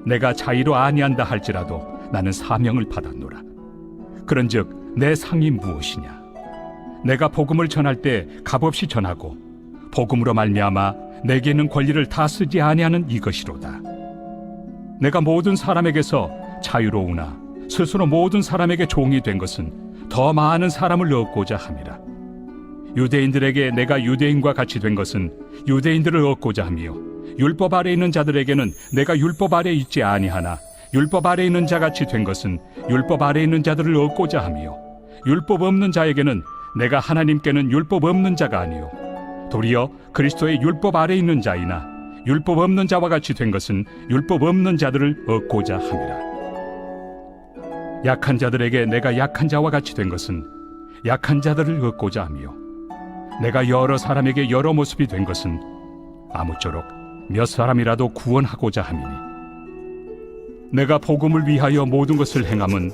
내가 자의로 아니한다 할지라도 나는 사명을 받았노라. 그런즉 내 상이 무엇이냐. 내가 복음을 전할 때 값없이 전하고 복음으로 말미암아 내게 있는 권리를 다 쓰지 아니하는 이것이로다. 내가 모든 사람에게서 자유로우나 스스로 모든 사람에게 종이 된 것은 더 많은 사람을 얻고자 함이라. 유대인들에게 내가 유대인과 같이 된 것은 유대인들을 얻고자 하며 율법 아래 있는 자들에게는 내가 율법 아래 있지 아니하나 율법 아래 있는 자같이 된 것은 율법 아래 있는 자들을 얻고자 하며 율법 없는 자에게는 내가 하나님께는 율법 없는 자가 아니요 도리어 그리스도의 율법 아래 있는 자이나 율법 없는 자와 같이 된 것은 율법 없는 자들을 얻고자 함이라. 약한 자들에게 내가 약한 자와 같이 된 것은 약한 자들을 얻고자 하며 내가 여러 사람에게 여러 모습이 된 것은 아무쪼록 몇 사람이라도 구원하고자 함이니 내가 복음을 위하여 모든 것을 행함은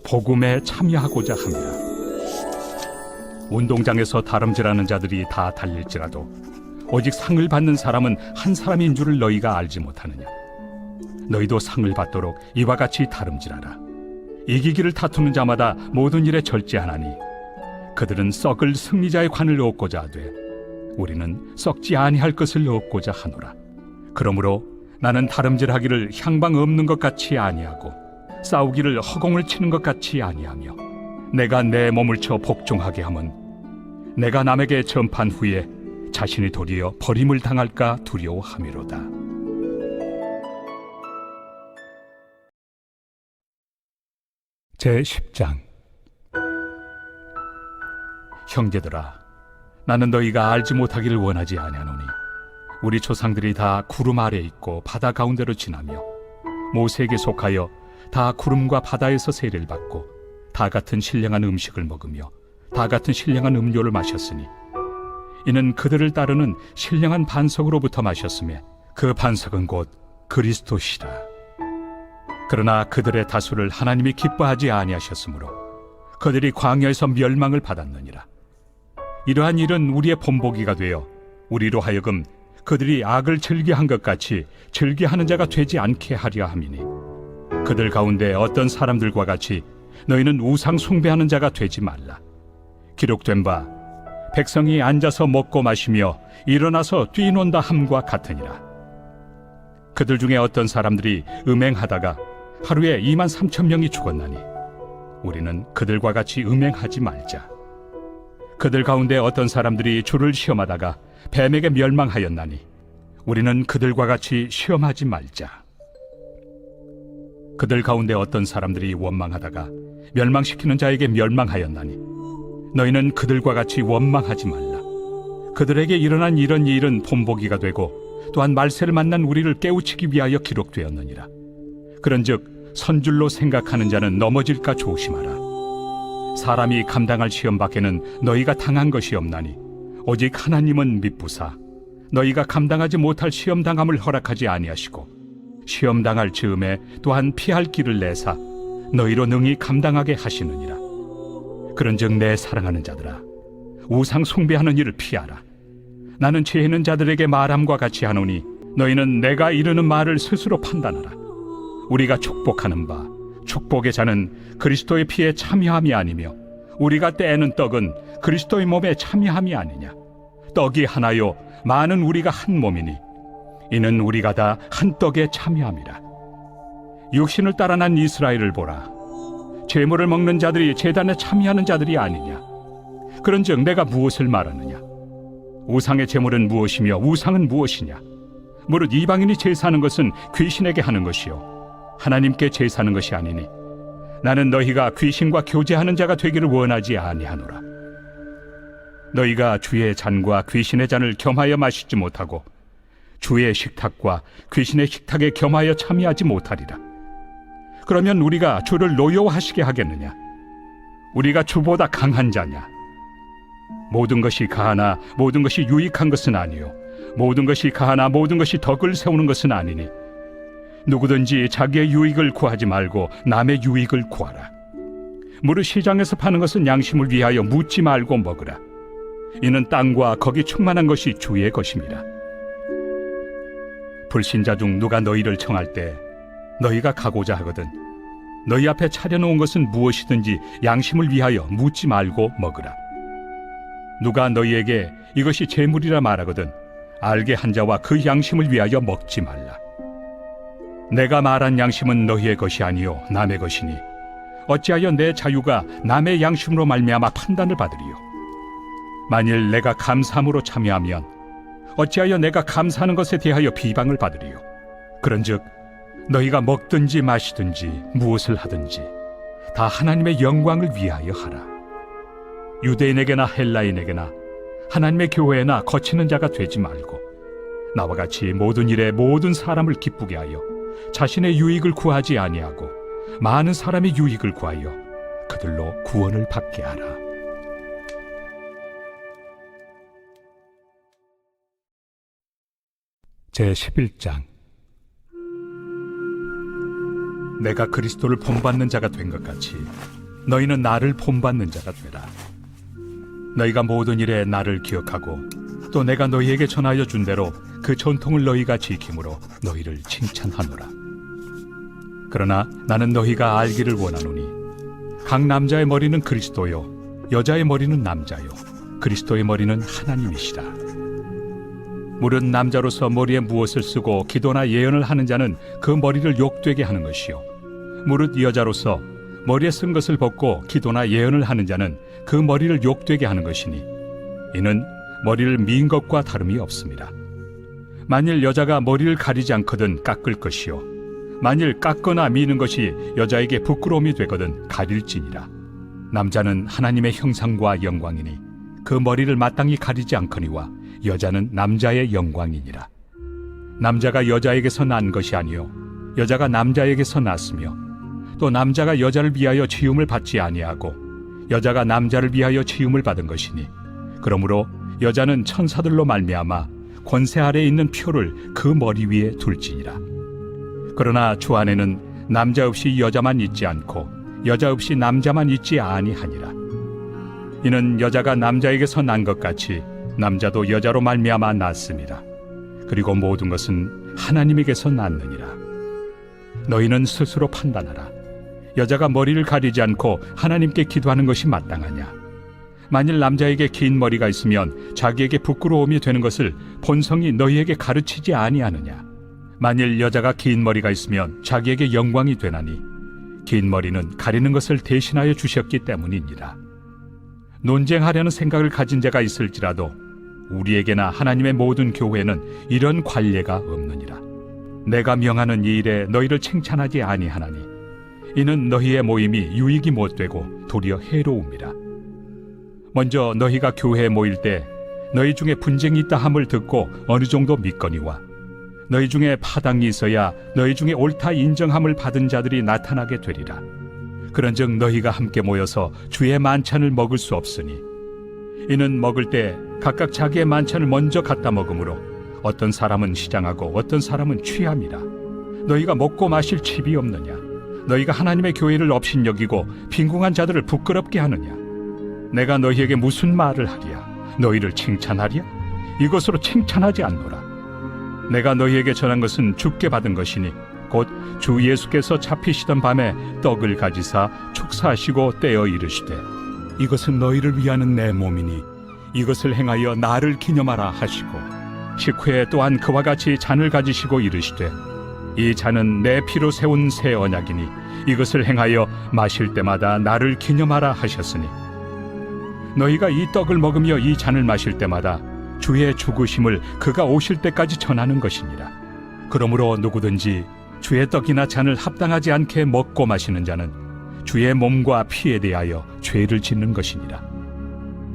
복음에 참여하고자 함이라. 운동장에서 다름질하는 자들이 다 달릴지라도 오직 상을 받는 사람은 한 사람인 줄을 너희가 알지 못하느냐. 너희도 상을 받도록 이와 같이 다름질하라. 이기기를 다투는 자마다 모든 일에 절제하나니 그들은 썩을 승리자의 관을 얻고자 하되 우리는 썩지 아니할 것을 얻고자 하노라. 그러므로 나는 다름질하기를 향방 없는 것 같이 아니하고 싸우기를 허공을 치는 것 같이 아니하며 내가 내 몸을 쳐 복종하게 함은 내가 남에게 전판 후에 자신이 도리어 버림을 당할까 두려워함이로다. 제10장. 형제들아, 나는 너희가 알지 못하기를 원하지 아니하노니 우리 조상들이 다 구름 아래 있고 바다 가운데로 지나며 모세에게 속하여 다 구름과 바다에서 세례를 받고 다 같은 신령한 음식을 먹으며 다 같은 신령한 음료를 마셨으니 이는 그들을 따르는 신령한 반석으로부터 마셨으며 그 반석은 곧 그리스도시라. 그러나 그들의 다수를 하나님이 기뻐하지 아니하셨으므로 그들이 광야에서 멸망을 받았느니라. 이러한 일은 우리의 본보기가 되어 우리로 하여금 그들이 악을 즐겨한 것 같이 즐겨하는 자가 되지 않게 하려 함이니 그들 가운데 어떤 사람들과 같이 너희는 우상 숭배하는 자가 되지 말라. 기록된 바 백성이 앉아서 먹고 마시며 일어나서 뛰논다 함과 같으니라. 그들 중에 어떤 사람들이 음행하다가 하루에 23,000명이 죽었나니 우리는 그들과 같이 음행하지 말자. 그들 가운데 어떤 사람들이 주를 시험하다가 뱀에게 멸망하였나니 우리는 그들과 같이 시험하지 말자. 그들 가운데 어떤 사람들이 원망하다가 멸망시키는 자에게 멸망하였나니 너희는 그들과 같이 원망하지 말라. 그들에게 일어난 이런 일은 본보기가 되고 또한 말세를 만난 우리를 깨우치기 위하여 기록되었느니라. 그런즉 선줄로 생각하는 자는 넘어질까 조심하라. 사람이 감당할 시험 밖에는 너희가 당한 것이 없나니 오직 하나님은 미쁘사 너희가 감당하지 못할 시험 당함을 허락하지 아니하시고 시험 당할 즈음에 또한 피할 길을 내사 너희로 능히 감당하게 하시느니라. 그런즉 내 사랑하는 자들아, 우상 숭배하는 일을 피하라. 나는 죄 있는 자들에게 말함과 같이 하노니 너희는 내가 이르는 말을 스스로 판단하라. 우리가 축복하는 바 축복의 자는 그리스도의 피에 참여함이 아니며 우리가 떼는 떡은 그리스도의 몸에 참여함이 아니냐. 떡이 하나요 많은 우리가 한 몸이니 이는 우리가 다 한 떡에 참여함이라. 육신을 따라 난 이스라엘을 보라. 제물을 먹는 자들이 제단에 참여하는 자들이 아니냐. 그런즉 내가 무엇을 말하느냐. 우상의 제물은 무엇이며 우상은 무엇이냐. 무릇 이방인이 제사하는 것은 귀신에게 하는 것이요 하나님께 제사하는 것이 아니니 나는 너희가 귀신과 교제하는 자가 되기를 원하지 아니하노라. 너희가 주의 잔과 귀신의 잔을 겸하여 마시지 못하고 주의 식탁과 귀신의 식탁에 겸하여 참여하지 못하리라. 그러면 우리가 주를 노여워하시게 하겠느냐. 우리가 주보다 강한 자냐. 모든 것이 가하나 모든 것이 유익한 것은 아니요 모든 것이 가하나 모든 것이 덕을 세우는 것은 아니니 누구든지 자기의 유익을 구하지 말고 남의 유익을 구하라. 무릇 시장에서 파는 것은 양심을 위하여 묻지 말고 먹으라. 이는 땅과 거기 충만한 것이 주의 것입니다. 불신자 중 누가 너희를 청할 때 너희가 가고자 하거든 너희 앞에 차려놓은 것은 무엇이든지 양심을 위하여 묻지 말고 먹으라. 누가 너희에게 이것이 제물이라 말하거든 알게 한 자와 그 양심을 위하여 먹지 말라. 내가 말한 양심은 너희의 것이 아니요 남의 것이니 어찌하여 내 자유가 남의 양심으로 말미암아 판단을 받으리요. 만일 내가 감사함으로 참여하면 어찌하여 내가 감사하는 것에 대하여 비방을 받으리요? 그런즉 너희가 먹든지 마시든지 무엇을 하든지 다 하나님의 영광을 위하여 하라. 유대인에게나 헬라인에게나 하나님의 교회나 거치는 자가 되지 말고 나와 같이 모든 일에 모든 사람을 기쁘게 하여 자신의 유익을 구하지 아니하고 많은 사람의 유익을 구하여 그들로 구원을 받게 하라. 제11장. 내가 그리스도를 본받는 자가 된 것 같이 너희는 나를 본받는 자가 되라. 너희가 모든 일에 나를 기억하고 또 내가 너희에게 전하여 준 대로 그 전통을 너희가 지킴으로 너희를 칭찬하노라. 그러나 나는 너희가 알기를 원하노니 각 남자의 머리는 그리스도요 여자의 머리는 남자요 그리스도의 머리는 하나님이시라. 무릇 남자로서 머리에 무엇을 쓰고 기도나 예언을 하는 자는 그 머리를 욕되게 하는 것이요 무릇 여자로서 머리에 쓴 것을 벗고 기도나 예언을 하는 자는 그 머리를 욕되게 하는 것이니 이는 머리를 민 것과 다름이 없습니다. 만일 여자가 머리를 가리지 않거든 깎을 것이요 만일 깎거나 미는 것이 여자에게 부끄러움이 되거든 가릴지니라. 남자는 하나님의 형상과 영광이니 그 머리를 마땅히 가리지 않거니와 여자는 남자의 영광이니라. 남자가 여자에게서 난 것이 아니요 여자가 남자에게서 났으며 또 남자가 여자를 위하여 지음을 받지 아니하고 여자가 남자를 위하여 지음을 받은 것이니 그러므로 여자는 천사들로 말미암아 권세 아래에 있는 표를 그 머리 위에 둘지니라. 그러나 주 안에는 남자 없이 여자만 있지 않고 여자 없이 남자만 있지 아니하니라. 이는 여자가 남자에게서 난 것 같이 남자도 여자로 말미암아 났습니다. 그리고 모든 것은 하나님에게서 났느니라. 너희는 스스로 판단하라. 여자가 머리를 가리지 않고 하나님께 기도하는 것이 마땅하냐? 만일 남자에게 긴 머리가 있으면 자기에게 부끄러움이 되는 것을 본성이 너희에게 가르치지 아니하느냐? 만일 여자가 긴 머리가 있으면 자기에게 영광이 되나니 긴 머리는 가리는 것을 대신하여 주셨기 때문이니라. 논쟁하려는 생각을 가진 자가 있을지라도 우리에게나 하나님의 모든 교회는 이런 관례가 없느니라. 내가 명하는 이 일에 너희를 칭찬하지 아니하나니 이는 너희의 모임이 유익이 못되고 도리어 해로움이라. 먼저 너희가 교회에 모일 때 너희 중에 분쟁이 있다 함을 듣고 어느 정도 믿거니와 너희 중에 파당이 있어야 너희 중에 옳다 인정함을 받은 자들이 나타나게 되리라. 그런즉 너희가 함께 모여서 주의 만찬을 먹을 수 없으니 이는 먹을 때 각각 자기의 만찬을 먼저 갖다 먹으므로 어떤 사람은 시장하고 어떤 사람은 취함이라. 너희가 먹고 마실 칩이 없느냐? 너희가 하나님의 교회를 업신여기고 빈궁한 자들을 부끄럽게 하느냐? 내가 너희에게 무슨 말을 하랴? 너희를 칭찬하랴? 이것으로 칭찬하지 않노라. 내가 너희에게 전한 것은 주께 받은 것이니 곧 주 예수께서 잡히시던 밤에 떡을 가지사 축사하시고 떼어 이르시되 이것은 너희를 위하는 내 몸이니 이것을 행하여 나를 기념하라 하시고 식후에 또한 그와 같이 잔을 가지시고 이르시되 이 잔은 내 피로 세운 새 언약이니 이것을 행하여 마실 때마다 나를 기념하라 하셨으니 너희가 이 떡을 먹으며 이 잔을 마실 때마다 주의 죽으심을 그가 오실 때까지 전하는 것이니라. 그러므로 누구든지 주의 떡이나 잔을 합당하지 않게 먹고 마시는 자는 주의 몸과 피에 대하여 죄를 짓는 것이니라.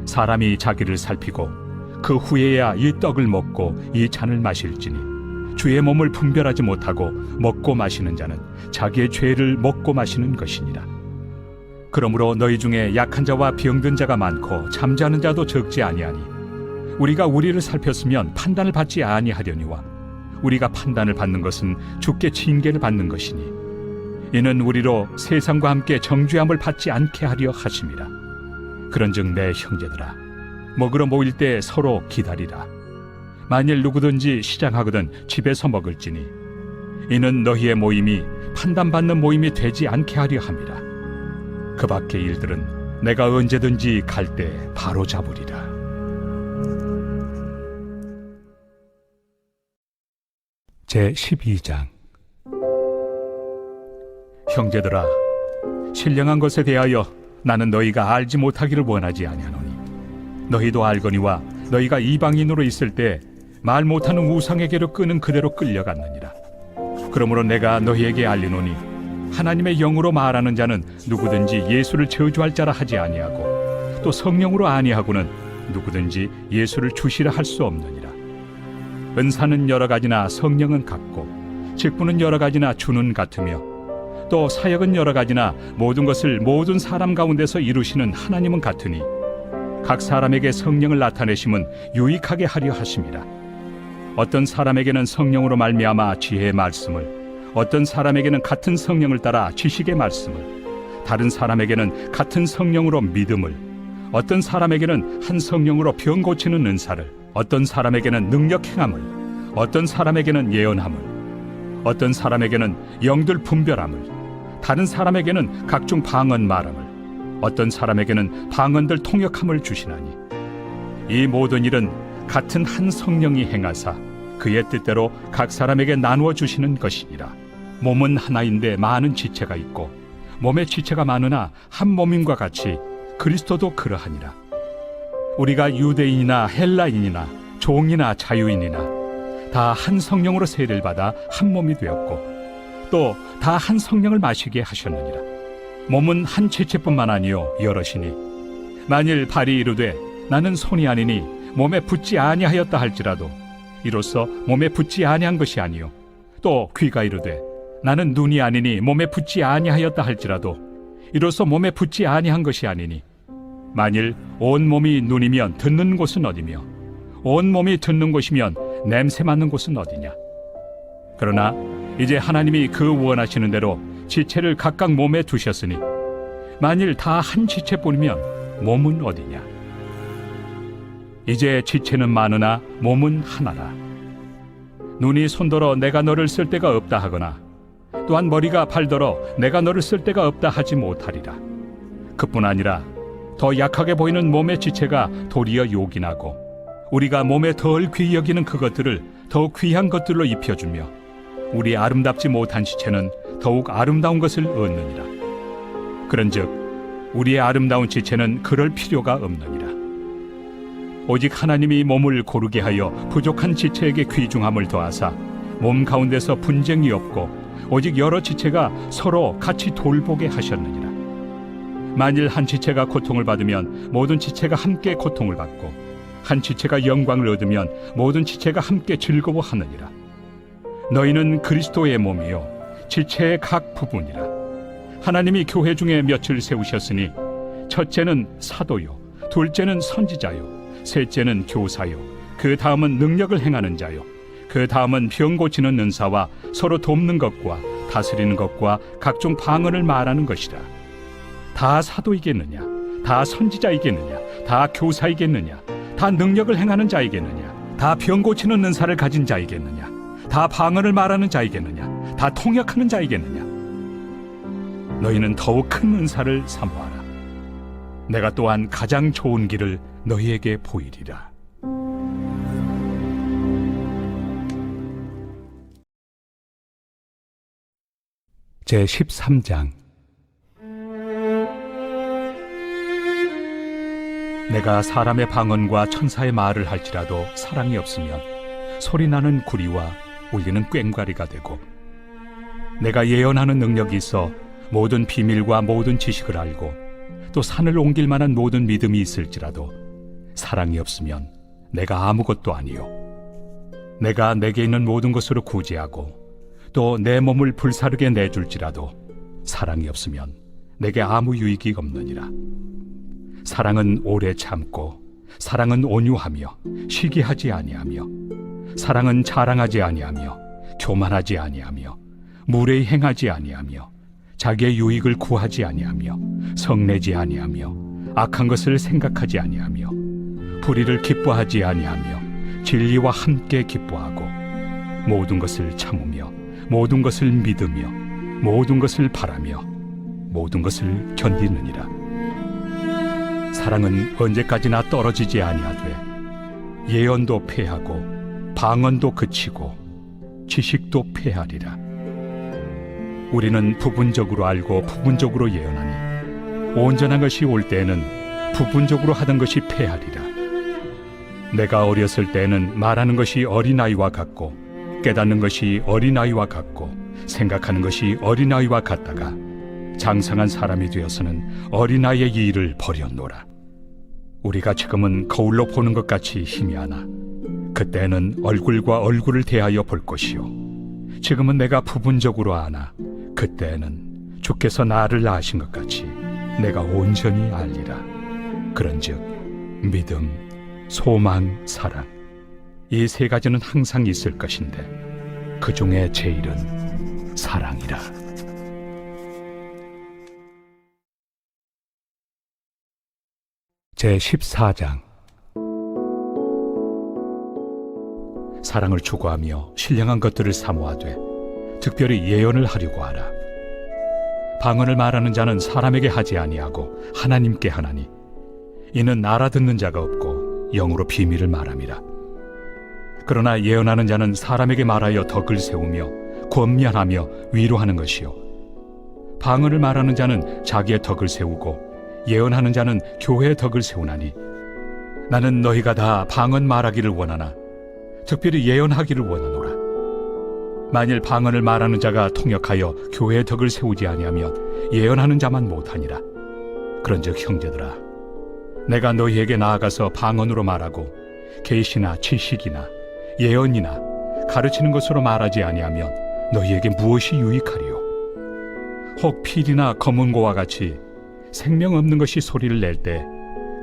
사람이 자기를 살피고 그 후에야 이 떡을 먹고 이 잔을 마실지니 주의 몸을 분별하지 못하고 먹고 마시는 자는 자기의 죄를 먹고 마시는 것이니라. 그러므로 너희 중에 약한 자와 병든 자가 많고 잠자는 자도 적지 아니하니 우리가 우리를 살폈으면 판단을 받지 아니하려니와 우리가 판단을 받는 것은 주께 징계를 받는 것이니 이는 우리로 세상과 함께 정죄함을 받지 않게 하려 하심이라. 그런즉 내 형제들아 먹으러 모일 때 서로 기다리라. 만일 누구든지 시장하거든 집에서 먹을지니 이는 너희의 모임이 판단받는 모임이 되지 않게 하려 함이라. 그 밖의 일들은 내가 언제든지 갈 때 바로 잡으리라. 제12장. 형제들아, 신령한 것에 대하여 나는 너희가 알지 못하기를 원하지 아니하노니 너희도 알거니와 너희가 이방인으로 있을 때 말 못하는 우상에게로 끄는 그대로 끌려갔느니라. 그러므로 내가 너희에게 알리노니 하나님의 영으로 말하는 자는 누구든지 예수를 저주할 자라 하지 아니하고 또 성령으로 아니하고는 누구든지 예수를 주시라 할 수 없느니라. 은사는 여러 가지나 성령은 같고 직분은 여러 가지나 주는 같으며 또 사역은 여러 가지나 모든 것을 모든 사람 가운데서 이루시는 하나님은 같으니 각 사람에게 성령을 나타내심은 유익하게 하려 하심이라. 어떤 사람에게는 성령으로 말미암아 지혜의 말씀을, 어떤 사람에게는 같은 성령을 따라 지식의 말씀을, 다른 사람에게는 같은 성령으로 믿음을, 어떤 사람에게는 한 성령으로 병 고치는 은사를, 어떤 사람에게는 능력 행함을, 어떤 사람에게는 예언함을, 어떤 사람에게는 영들 분별함을, 다른 사람에게는 각종 방언 말함을, 어떤 사람에게는 방언들 통역함을 주시나니 이 모든 일은 같은 한 성령이 행하사 그의 뜻대로 각 사람에게 나누어 주시는 것이니라. 몸은 하나인데 많은 지체가 있고 몸의 지체가 많으나 한 몸임과 같이 그리스도도 그러하니라. 우리가 유대인이나 헬라인이나 종이나 자유인이나 다 한 성령으로 세례를 받아 한 몸이 되었고 또 다 한 성령을 마시게 하셨느니라. 몸은 한 지체뿐만 아니요 여럿이니 만일 발이 이르되 나는 손이 아니니 몸에 붙지 아니하였다 할지라도 이로써 몸에 붙지 아니한 것이 아니요 또 귀가 이르되 나는 눈이 아니니 몸에 붙지 아니하였다 할지라도 이로써 몸에 붙지 아니한 것이 아니니 만일 온 몸이 눈이면 듣는 곳은 어디며 온 몸이 듣는 곳이면 냄새 맡는 곳은 어디냐. 그러나 이제 하나님이 그 원하시는 대로 지체를 각각 몸에 두셨으니 만일 다 한 지체뿐이면 몸은 어디냐. 이제 지체는 많으나 몸은 하나라. 눈이 손더러 내가 너를 쓸 데가 없다 하거나 또한 머리가 발더러 내가 너를 쓸 데가 없다 하지 못하리라. 그뿐 아니라 더 약하게 보이는 몸의 지체가 도리어 요긴하고 우리가 몸에 덜 귀히 여기는 그것들을 더욱 귀한 것들로 입혀주며 우리 아름답지 못한 지체는 더욱 아름다운 것을 얻느니라. 그런즉 우리의 아름다운 지체는 그럴 필요가 없느니라. 오직 하나님이 몸을 고르게 하여 부족한 지체에게 귀중함을 더하사 몸 가운데서 분쟁이 없고 오직 여러 지체가 서로 같이 돌보게 하셨느니라. 만일 한 지체가 고통을 받으면 모든 지체가 함께 고통을 받고 한 지체가 영광을 얻으면 모든 지체가 함께 즐거워하느니라. 너희는 그리스도의 몸이요 지체의 각 부분이라. 하나님이 교회 중에 몇을 세우셨으니 첫째는 사도요 둘째는 선지자요 셋째는 교사요 그 다음은 능력을 행하는 자요 그 다음은 병 고치는 은사와 서로 돕는 것과 다스리는 것과 각종 방언을 말하는 것이라. 다 사도이겠느냐 다 선지자이겠느냐 다 교사이겠느냐 다 능력을 행하는 자이겠느냐 다 병 고치는 은사를 가진 자이겠느냐 다 방언을 말하는 자이겠느냐 다 통역하는 자이겠느냐. 너희는 더욱 큰 은사를 사모하라. 내가 또한 가장 좋은 길을 너희에게 보이리라. 제13장. 내가 사람의 방언과 천사의 말을 할지라도 사랑이 없으면 소리나는 구리와 울리는 꽹과리가 되고 내가 예언하는 능력이 있어 모든 비밀과 모든 지식을 알고 또 산을 옮길 만한 모든 믿음이 있을지라도 사랑이 없으면 내가 아무것도 아니요 내가 내게 있는 모든 것으로 구제하고 또 내 몸을 불사르게 내줄지라도 사랑이 없으면 내게 아무 유익이 없느니라. 사랑은 오래 참고 사랑은 온유하며 시기하지 아니하며 사랑은 자랑하지 아니하며 교만하지 아니하며 무례히 행하지 아니하며 자기의 유익을 구하지 아니하며 성내지 아니하며 악한 것을 생각하지 아니하며 불의를 기뻐하지 아니하며 진리와 함께 기뻐하고 모든 것을 참으며 모든 것을 믿으며 모든 것을 바라며 모든 것을 견디느니라. 사랑은 언제까지나 떨어지지 아니하되 예언도 패하고 방언도 그치고 지식도 패하리라. 우리는 부분적으로 알고 부분적으로 예언하니 온전한 것이 올 때에는 부분적으로 하던 것이 패하리라. 내가 어렸을 때에는 말하는 것이 어린아이와 같고 깨닫는 것이 어린아이와 같고 생각하는 것이 어린아이와 같다가 장성한 사람이 되어서는 어린아이의 일을 버렸노라. 우리가 지금은 거울로 보는 것 같이 희미하나 그때는 얼굴과 얼굴을 대하여 볼 것이요 지금은 내가 부분적으로 아나 그때는 주께서 나를 아신 것 같이 내가 온전히 알리라. 그런즉 믿음, 소망, 사랑 이 세 가지는 항상 있을 것인데 그 중에 제일은 사랑이라. 제14장. 사랑을 추구하며 신령한 것들을 사모하되 특별히 예언을 하려고 하라. 방언을 말하는 자는 사람에게 하지 아니하고 하나님께 하나니 이는 알아듣는 자가 없고 영으로 비밀을 말함이라. 그러나 예언하는 자는 사람에게 말하여 덕을 세우며 권면하며 위로하는 것이요 방언을 말하는 자는 자기의 덕을 세우고 예언하는 자는 교회의 덕을 세우나니 나는 너희가 다 방언 말하기를 원하나 특별히 예언하기를 원하노라. 만일 방언을 말하는 자가 통역하여 교회의 덕을 세우지 아니하면 예언하는 자만 못하니라. 그런즉 형제들아, 내가 너희에게 나아가서 방언으로 말하고 계시나 지식이나 예언이나 가르치는 것으로 말하지 아니하면 너희에게 무엇이 유익하리요? 혹 필이나 검은고와 같이 생명 없는 것이 소리를 낼 때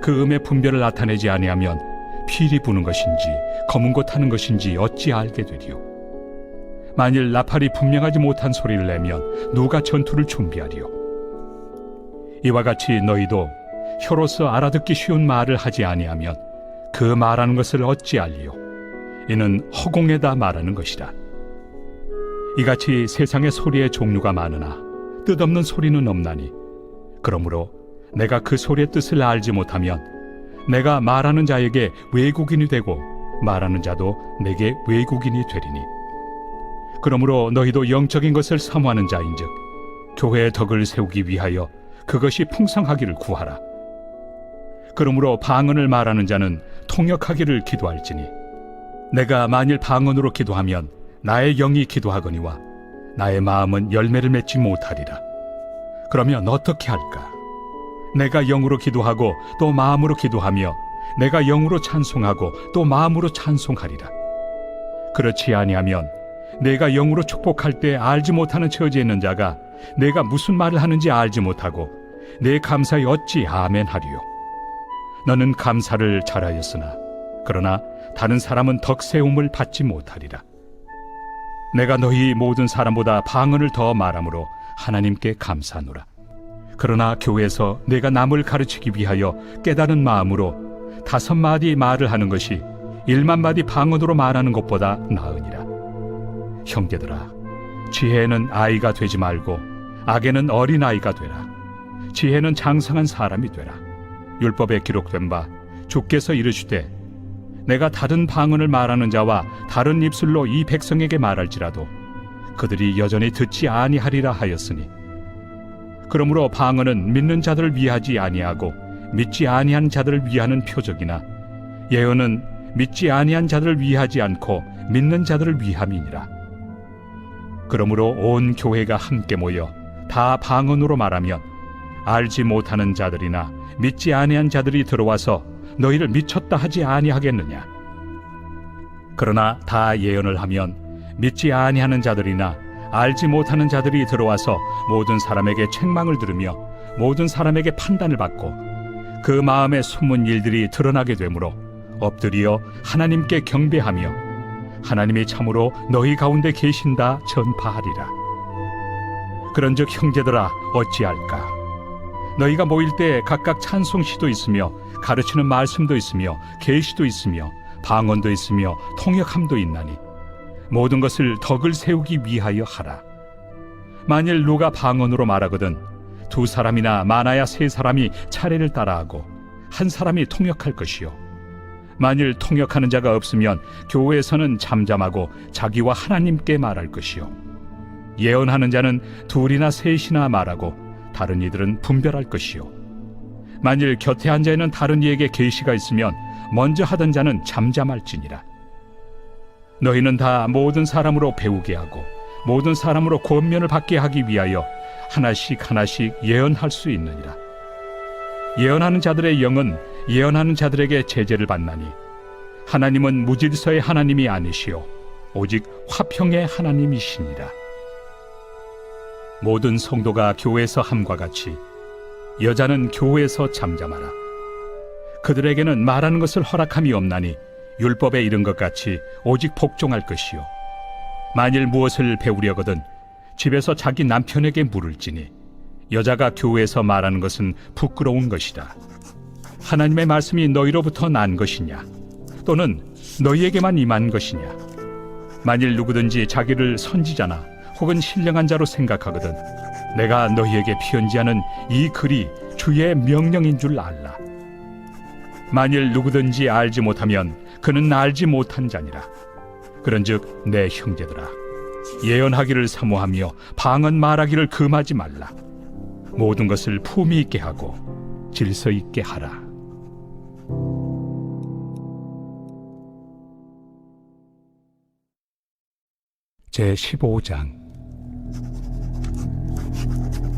그 음의 분별을 나타내지 아니하면 필이 부는 것인지 검은고 타는 것인지 어찌 알게 되리요? 만일 나팔이 분명하지 못한 소리를 내면 누가 전투를 준비하리요? 이와 같이 너희도 혀로서 알아듣기 쉬운 말을 하지 아니하면 그 말하는 것을 어찌 알리요? 이는 허공에다 말하는 것이라. 이같이 세상의 소리의 종류가 많으나 뜻없는 소리는 없나니 그러므로 내가 그 소리의 뜻을 알지 못하면 내가 말하는 자에게 외국인이 되고 말하는 자도 내게 외국인이 되리니 그러므로 너희도 영적인 것을 사모하는 자인즉 교회의 덕을 세우기 위하여 그것이 풍성하기를 구하라. 그러므로 방언을 말하는 자는 통역하기를 기도할지니 내가 만일 방언으로 기도하면 나의 영이 기도하거니와 나의 마음은 열매를 맺지 못하리라. 그러면 어떻게 할까? 내가 영으로 기도하고 또 마음으로 기도하며 내가 영으로 찬송하고 또 마음으로 찬송하리라. 그렇지 아니하면 내가 영으로 축복할 때 알지 못하는 처지에 있는 자가 내가 무슨 말을 하는지 알지 못하고 내 감사에 어찌 아멘 하리요? 너는 감사를 잘하였으나 그러나 다른 사람은 덕세움을 받지 못하리라. 내가 너희 모든 사람보다 방언을 더 말함으로 하나님께 감사하노라. 그러나 교회에서 내가 남을 가르치기 위하여 깨달은 마음으로 5마디 말을 하는 것이 1만마디 방언으로 말하는 것보다 나으니라. 형제들아, 지혜는 아이가 되지 말고 악에는 어린아이가 되라. 지혜는 장성한 사람이 되라. 율법에 기록된 바 주께서 이르시되 내가 다른 방언을 말하는 자와 다른 입술로 이 백성에게 말할지라도 그들이 여전히 듣지 아니하리라 하였으니 그러므로 방언은 믿는 자들을 위하지 아니하고 믿지 아니한 자들을 위하는 표적이나 예언은 믿지 아니한 자들을 위하지 않고 믿는 자들을 위함이니라. 그러므로 온 교회가 함께 모여 다 방언으로 말하면 알지 못하는 자들이나 믿지 아니한 자들이 들어와서 너희를 미쳤다 하지 아니하겠느냐? 그러나 다 예언을 하면 믿지 아니하는 자들이나 알지 못하는 자들이 들어와서 모든 사람에게 책망을 들으며 모든 사람에게 판단을 받고 그 마음에 숨은 일들이 드러나게 되므로 엎드려 하나님께 경배하며 하나님이 참으로 너희 가운데 계신다 전파하리라. 그런즉 형제들아 어찌할까? 너희가 모일 때 각각 찬송시도 있으며 가르치는 말씀도 있으며 계시도 있으며 방언도 있으며 통역함도 있나니 모든 것을 덕을 세우기 위하여 하라. 만일 누가 방언으로 말하거든 2사람이나 많아야 3사람이 차례를 따라하고 1사람이 통역할 것이요 만일 통역하는 자가 없으면 교회에서는 잠잠하고 자기와 하나님께 말할 것이요 예언하는 자는 2이나 3이나 말하고 다른 이들은 분별할 것이요 만일 곁에 앉아 있는 다른 이에게 계시가 있으면 먼저 하던 자는 잠잠할지니라. 너희는 다 모든 사람으로 배우게 하고 모든 사람으로 권면을 받게 하기 위하여 하나씩 하나씩 예언할 수 있느니라. 예언하는 자들의 영은 예언하는 자들에게 제재를 받나니 하나님은 무질서의 하나님이 아니시오 오직 화평의 하나님이시니라. 모든 성도가 교회에서 함과 같이 여자는 교회에서 잠잠하라. 그들에게는 말하는 것을 허락함이 없나니 율법에 이른 것 같이 오직 복종할 것이요 만일 무엇을 배우려거든 집에서 자기 남편에게 물을지니 여자가 교회에서 말하는 것은 부끄러운 것이다. 하나님의 말씀이 너희로부터 난 것이냐 또는 너희에게만 임한 것이냐. 만일 누구든지 자기를 선지자나 혹은 신령한 자로 생각하거든 내가 너희에게 편지하는 이 글이 주의 명령인 줄 알라. 만일 누구든지 알지 못하면 그는 알지 못한 자니라. 그런즉 내 형제들아 예언하기를 사모하며 방언 말하기를 금하지 말라. 모든 것을 품위 있게 하고 질서 있게 하라. 제15장.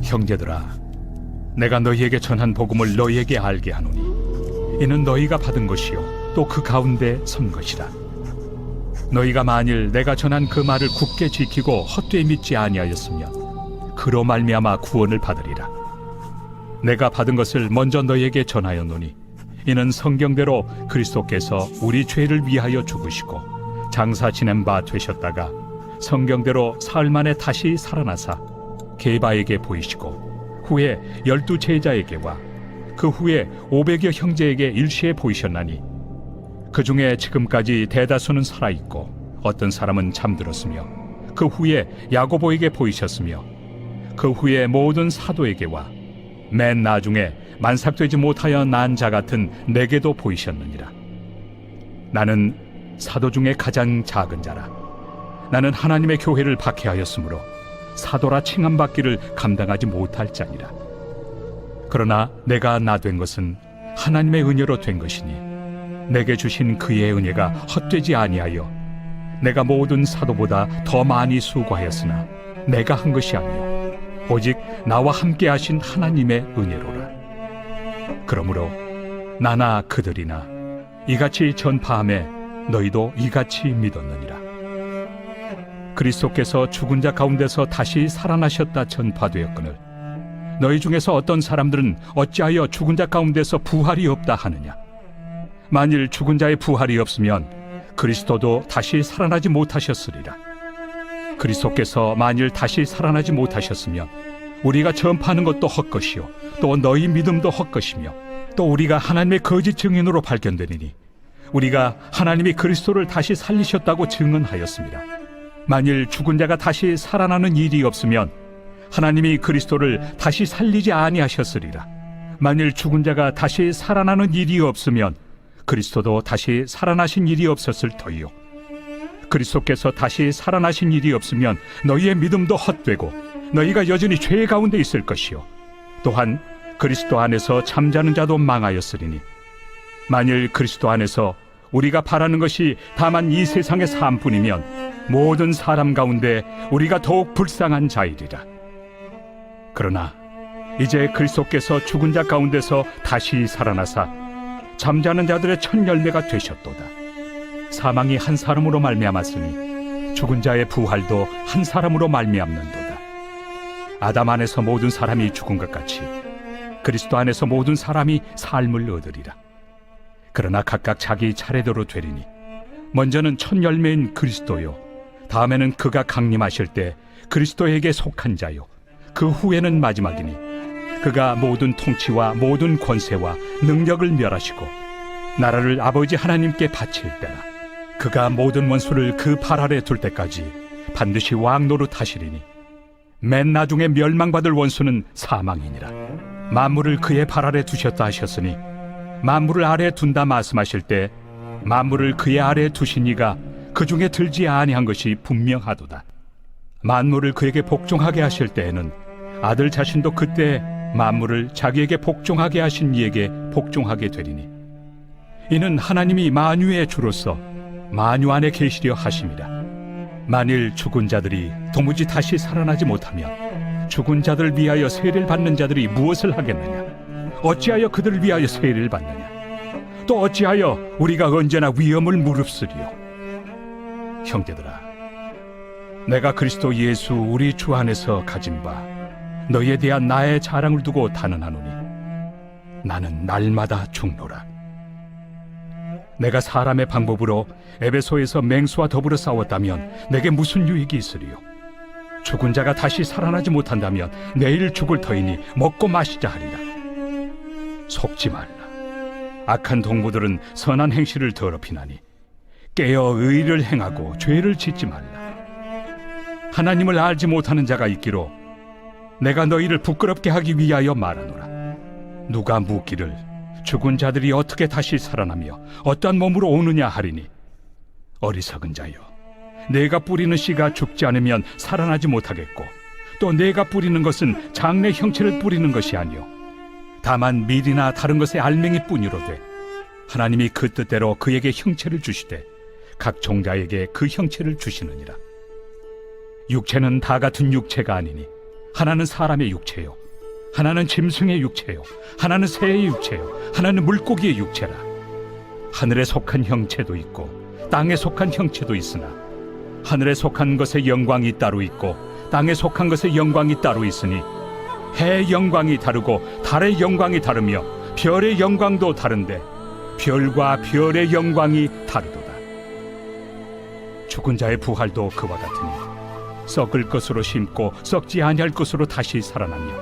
형제들아 내가 너희에게 전한 복음을 너희에게 알게 하노니 이는 너희가 받은 것이요 또 그 가운데 선 것이라. 너희가 만일 내가 전한 그 말을 굳게 지키고 헛되이 믿지 아니하였으면 그로 말미암아 구원을 받으리라. 내가 받은 것을 먼저 너희에게 전하였노니 이는 성경대로 그리스도께서 우리 죄를 위하여 죽으시고 장사 지낸 바 되셨다가 성경대로 사흘 만에 다시 살아나사 게바에게 보이시고 후에 12 제자에게와 그 후에 500여 형제에게 일시에 보이셨나니 그 중에 지금까지 대다수는 살아있고 어떤 사람은 잠들었으며 그 후에 야고보에게 보이셨으며 그 후에 모든 사도에게와 맨 나중에 만삭되지 못하여 난 자 같은 내게도 보이셨느니라. 나는 사도 중에 가장 작은 자라. 나는 하나님의 교회를 박해하였으므로 사도라 칭함받기를 감당하지 못할 자니라. 그러나 내가 나 된 것은 하나님의 은혜로 된 것이니 내게 주신 그의 은혜가 헛되지 아니하여 내가 모든 사도보다 더 많이 수고하였으나 내가 한 것이 아니요 오직 나와 함께 하신 하나님의 은혜로라. 그러므로 나나 그들이나 이같이 전파함에 너희도 이같이 믿었느니라. 그리스도께서 죽은 자 가운데서 다시 살아나셨다 전파되었거늘 너희 중에서 어떤 사람들은 어찌하여 죽은 자 가운데서 부활이 없다 하느냐. 만일 죽은 자의 부활이 없으면 그리스도도 다시 살아나지 못하셨으리라. 그리스도께서 만일 다시 살아나지 못하셨으면 우리가 전파하는 것도 헛것이요 또 너희 믿음도 헛것이며 또 우리가 하나님의 거짓 증인으로 발견되리니 우리가 하나님이 그리스도를 다시 살리셨다고 증언하였습니다. 만일 죽은 자가 다시 살아나는 일이 없으면 하나님이 그리스도를 다시 살리지 아니하셨으리라. 만일 죽은 자가 다시 살아나는 일이 없으면 그리스도도 다시 살아나신 일이 없었을 터이요 그리스도께서 다시 살아나신 일이 없으면 너희의 믿음도 헛되고 너희가 여전히 죄 가운데 있을 것이요 또한 그리스도 안에서 잠자는 자도 망하였으리니 만일 그리스도 안에서 우리가 바라는 것이 다만 이 세상의 삶뿐이면 모든 사람 가운데 우리가 더욱 불쌍한 자이리라. 그러나 이제 그리스도께서 죽은 자 가운데서 다시 살아나사 잠자는 자들의 첫 열매가 되셨도다. 사망이 한 사람으로 말미암았으니 죽은 자의 부활도 한 사람으로 말미암는도다. 아담 안에서 모든 사람이 죽은 것 같이 그리스도 안에서 모든 사람이 삶을 얻으리라. 그러나 각각 자기 차례대로 되리니 먼저는 첫 열매인 그리스도요 다음에는 그가 강림하실 때 그리스도에게 속한 자요 그 후에는 마지막이니 그가 모든 통치와 모든 권세와 능력을 멸하시고 나라를 아버지 하나님께 바칠 때라. 그가 모든 원수를 그 발 아래 둘 때까지 반드시 왕 노릇하시리니 맨 나중에 멸망받을 원수는 사망이니라. 만물을 그의 발 아래 두셨다 하셨으니 만물을 아래 둔다 말씀하실 때 만물을 그의 아래 두신 이가 그 중에 들지 아니한 것이 분명하도다. 만물을 그에게 복종하게 하실 때에는 아들 자신도 그때 만물을 자기에게 복종하게 하신 이에게 복종하게 되리니 이는 하나님이 만유의 주로서 만유 안에 계시려 하심이라. 만일 죽은 자들이 도무지 다시 살아나지 못하면 죽은 자들을 위하여 세례를 받는 자들이 무엇을 하겠느냐? 어찌하여 그들을 위하여 세례를 받느냐? 또 어찌하여 우리가 언제나 위험을 무릅쓰리요? 형제들아, 내가 그리스도 예수 우리 주 안에서 가진 바 너희에 대한 나의 자랑을 두고 단언하노니 나는 날마다 죽노라. 내가 사람의 방법으로 에베소에서 맹수와 더불어 싸웠다면 내게 무슨 유익이 있으리요? 죽은 자가 다시 살아나지 못한다면 내일 죽을 터이니 먹고 마시자 하리라. 속지 말라. 악한 동무들은 선한 행실을 더럽히나니 깨어 의를 행하고 죄를 짓지 말라. 하나님을 알지 못하는 자가 있기로 내가 너희를 부끄럽게 하기 위하여 말하노라. 누가 묻기를 죽은 자들이 어떻게 다시 살아나며 어떠한 몸으로 오느냐 하리니 어리석은 자여, 내가 뿌리는 씨가 죽지 않으면 살아나지 못하겠고 또 내가 뿌리는 것은 장래 형체를 뿌리는 것이 아니요 다만 밀이나 다른 것의 알맹이 뿐이로되 하나님이 그 뜻대로 그에게 형체를 주시되 각 종자에게 그 형체를 주시느니라. 육체는 다 같은 육체가 아니니 하나는 사람의 육체요, 하나는 짐승의 육체요, 하나는 새의 육체요, 하나는 물고기의 육체라. 하늘에 속한 형체도 있고 땅에 속한 형체도 있으나 하늘에 속한 것의 영광이 따로 있고 땅에 속한 것의 영광이 따로 있으니 해의 영광이 다르고 달의 영광이 다르며 별의 영광도 다른데 별과 별의 영광이 다르도다. 죽은 자의 부활도 그와 같으니 썩을 것으로 심고 썩지 아니할 것으로 다시 살아나며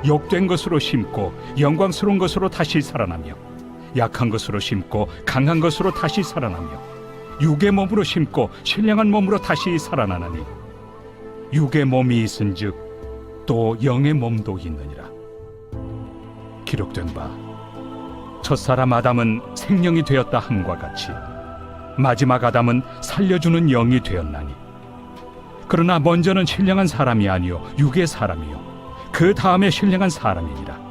욕된 것으로 심고 영광스러운 것으로 다시 살아나며 약한 것으로 심고 강한 것으로 다시 살아나며 육의 몸으로 심고 신령한 몸으로 다시 살아나나니 육의 몸이 있은즉 또 영의 몸도 있느니라. 기록된 바 첫사람 아담은 생명이 되었다 함과 같이 마지막 아담은 살려주는 영이 되었나니 그러나 먼저는 신령한 사람이 아니요 육의 사람이요 그 다음에 신령한 사람이니라.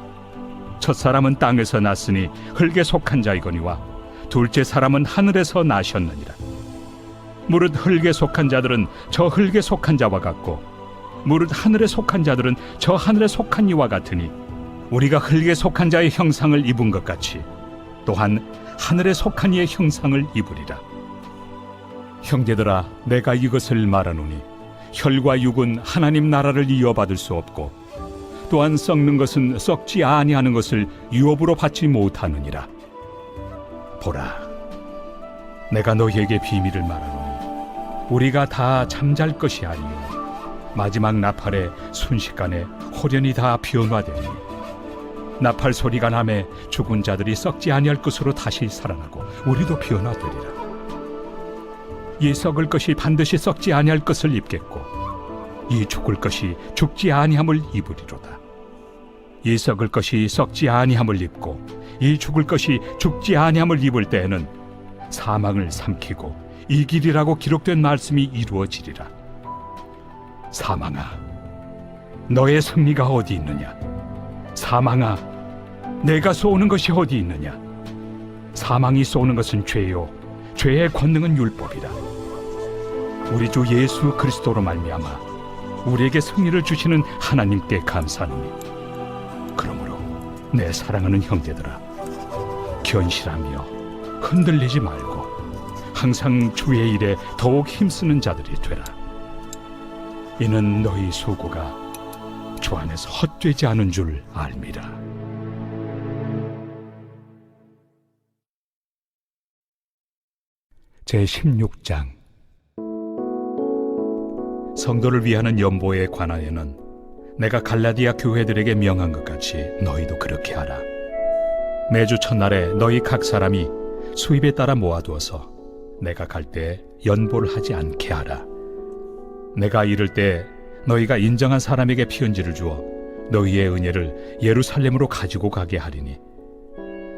첫사람은 땅에서 났으니 흙에 속한 자이거니와 둘째 사람은 하늘에서 나셨느니라. 무릇 흙에 속한 자들은 저 흙에 속한 자와 같고 무릇 하늘에 속한 자들은 저 하늘에 속한 이와 같으니 우리가 흙에 속한 자의 형상을 입은 것 같이 또한 하늘에 속한 이의 형상을 입으리라. 형제들아, 내가 이것을 말하노니 혈과 육은 하나님 나라를 이어받을 수 없고 또한 썩는 것은 썩지 아니하는 것을 유업으로 받지 못하느니라. 보라, 내가 너희에게 비밀을 말하노니 우리가 다 잠잘 것이 아니요 마지막 나팔에 순식간에 호련히 다 변화되니 나팔 소리가 나매 죽은 자들이 썩지 아니할 것으로 다시 살아나고 우리도 변화되리라. 이 썩을 것이 반드시 썩지 아니할 것을 입겠고 이 죽을 것이 죽지 아니함을 입으리로다. 이 썩을 것이 썩지 아니함을 입고 이 죽을 것이 죽지 아니함을 입을 때에는 사망을 삼키고 이기리라고 기록된 말씀이 이루어지리라. 사망아, 너의 승리가 어디 있느냐? 사망아, 내가 쏘는 것이 어디 있느냐? 사망이 쏘는 것은 죄요 죄의 권능은 율법이라. 우리 주 예수 그리스도로 말미암아 우리에게 승리를 주시는 하나님께 감사하노니 그러므로 내 사랑하는 형제들아, 견실하며 흔들리지 말고 항상 주의 일에 더욱 힘쓰는 자들이 되라. 이는 너희 수고가 주 안에서 헛되지 않은 줄 알미라. 제16장. 성도를 위하는 연보에 관하여는 내가 갈라디아 교회들에게 명한 것 같이 너희도 그렇게 하라. 매주 첫날에 너희 각 사람이 수입에 따라 모아두어서 내가 갈 때 연보를 하지 않게 하라. 내가 이를 때 너희가 인정한 사람에게 피은지를 주어 너희의 은혜를 예루살렘으로 가지고 가게 하리니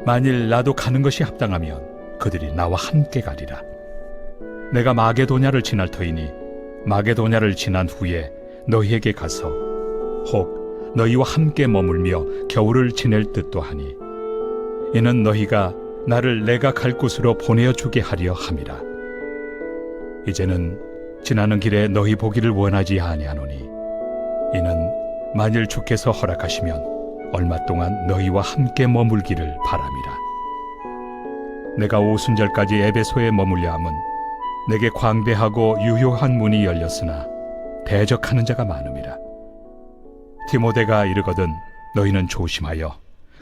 만일 나도 가는 것이 합당하면 그들이 나와 함께 가리라. 내가 마게도냐를 지날 터이니 마게도냐를 지난 후에 너희에게 가서 혹 너희와 함께 머물며 겨울을 지낼 뜻도 하니 이는 너희가 나를 내가 갈 곳으로 보내어주게 하려 함이라. 이제는 지나는 길에 너희 보기를 원하지 아니하노니 이는 만일 주께서 허락하시면 얼마 동안 너희와 함께 머물기를 바람이라. 내가 오순절까지 에베소에 머물려 함은 내게 광대하고 유효한 문이 열렸으나 대적하는 자가 많음이라. 디모데가 이르거든 너희는 조심하여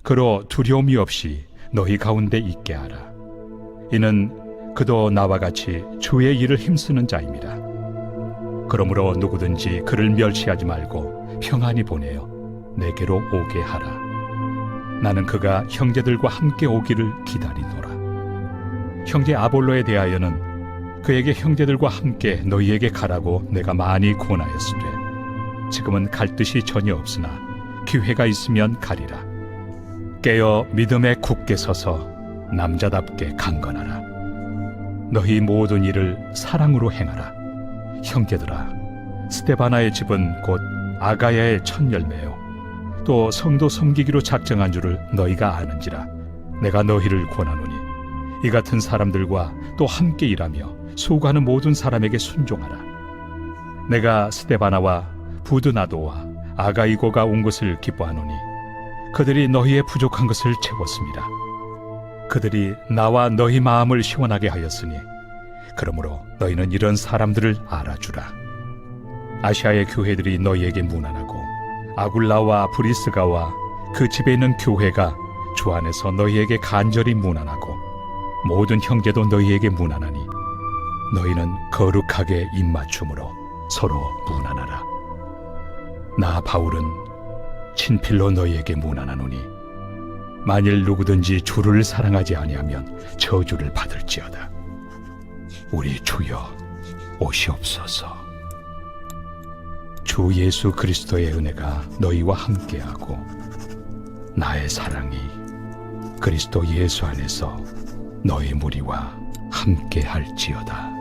그로 두려움이 없이 너희 가운데 있게 하라. 이는 그도 나와 같이 주의 일을 힘쓰는 자임이라. 그러므로 누구든지 그를 멸시하지 말고 평안히 보내어 내게로 오게 하라. 나는 그가 형제들과 함께 오기를 기다리노라. 형제 아볼로에 대하여는 그에게 형제들과 함께 너희에게 가라고 내가 많이 권하였으되 지금은 갈 뜻이 전혀 없으나 기회가 있으면 가리라. 깨어 믿음에 굳게 서서 남자답게 강건하라. 너희 모든 일을 사랑으로 행하라. 형제들아, 스데바나의 집은 곧 아가야의 첫 열매요 또 성도 섬기기로 작정한 줄을 너희가 아는지라. 내가 너희를 권하노니 이 같은 사람들과 또 함께 일하며 수고하는 모든 사람에게 순종하라. 내가 스데바나와 부드나도와 아가이고가 온 것을 기뻐하노니 그들이 너희의 부족한 것을 채웠습니다. 그들이 나와 너희 마음을 시원하게 하였으니 그러므로 너희는 이런 사람들을 알아주라. 아시아의 교회들이 너희에게 문안하고 아굴라와 브리스가와 그 집에 있는 교회가 주 안에서 너희에게 간절히 문안하고 모든 형제도 너희에게 문안하니 너희는 거룩하게 입맞춤으로 서로 문안하라. 나 바울은 친필로 너희에게 문안하노니 만일 누구든지 주를 사랑하지 아니하면 저주를 받을지어다. 우리 주여 오시옵소서. 주 예수 그리스도의 은혜가 너희와 함께하고 나의 사랑이 그리스도 예수 안에서 너희 무리와 함께할지어다.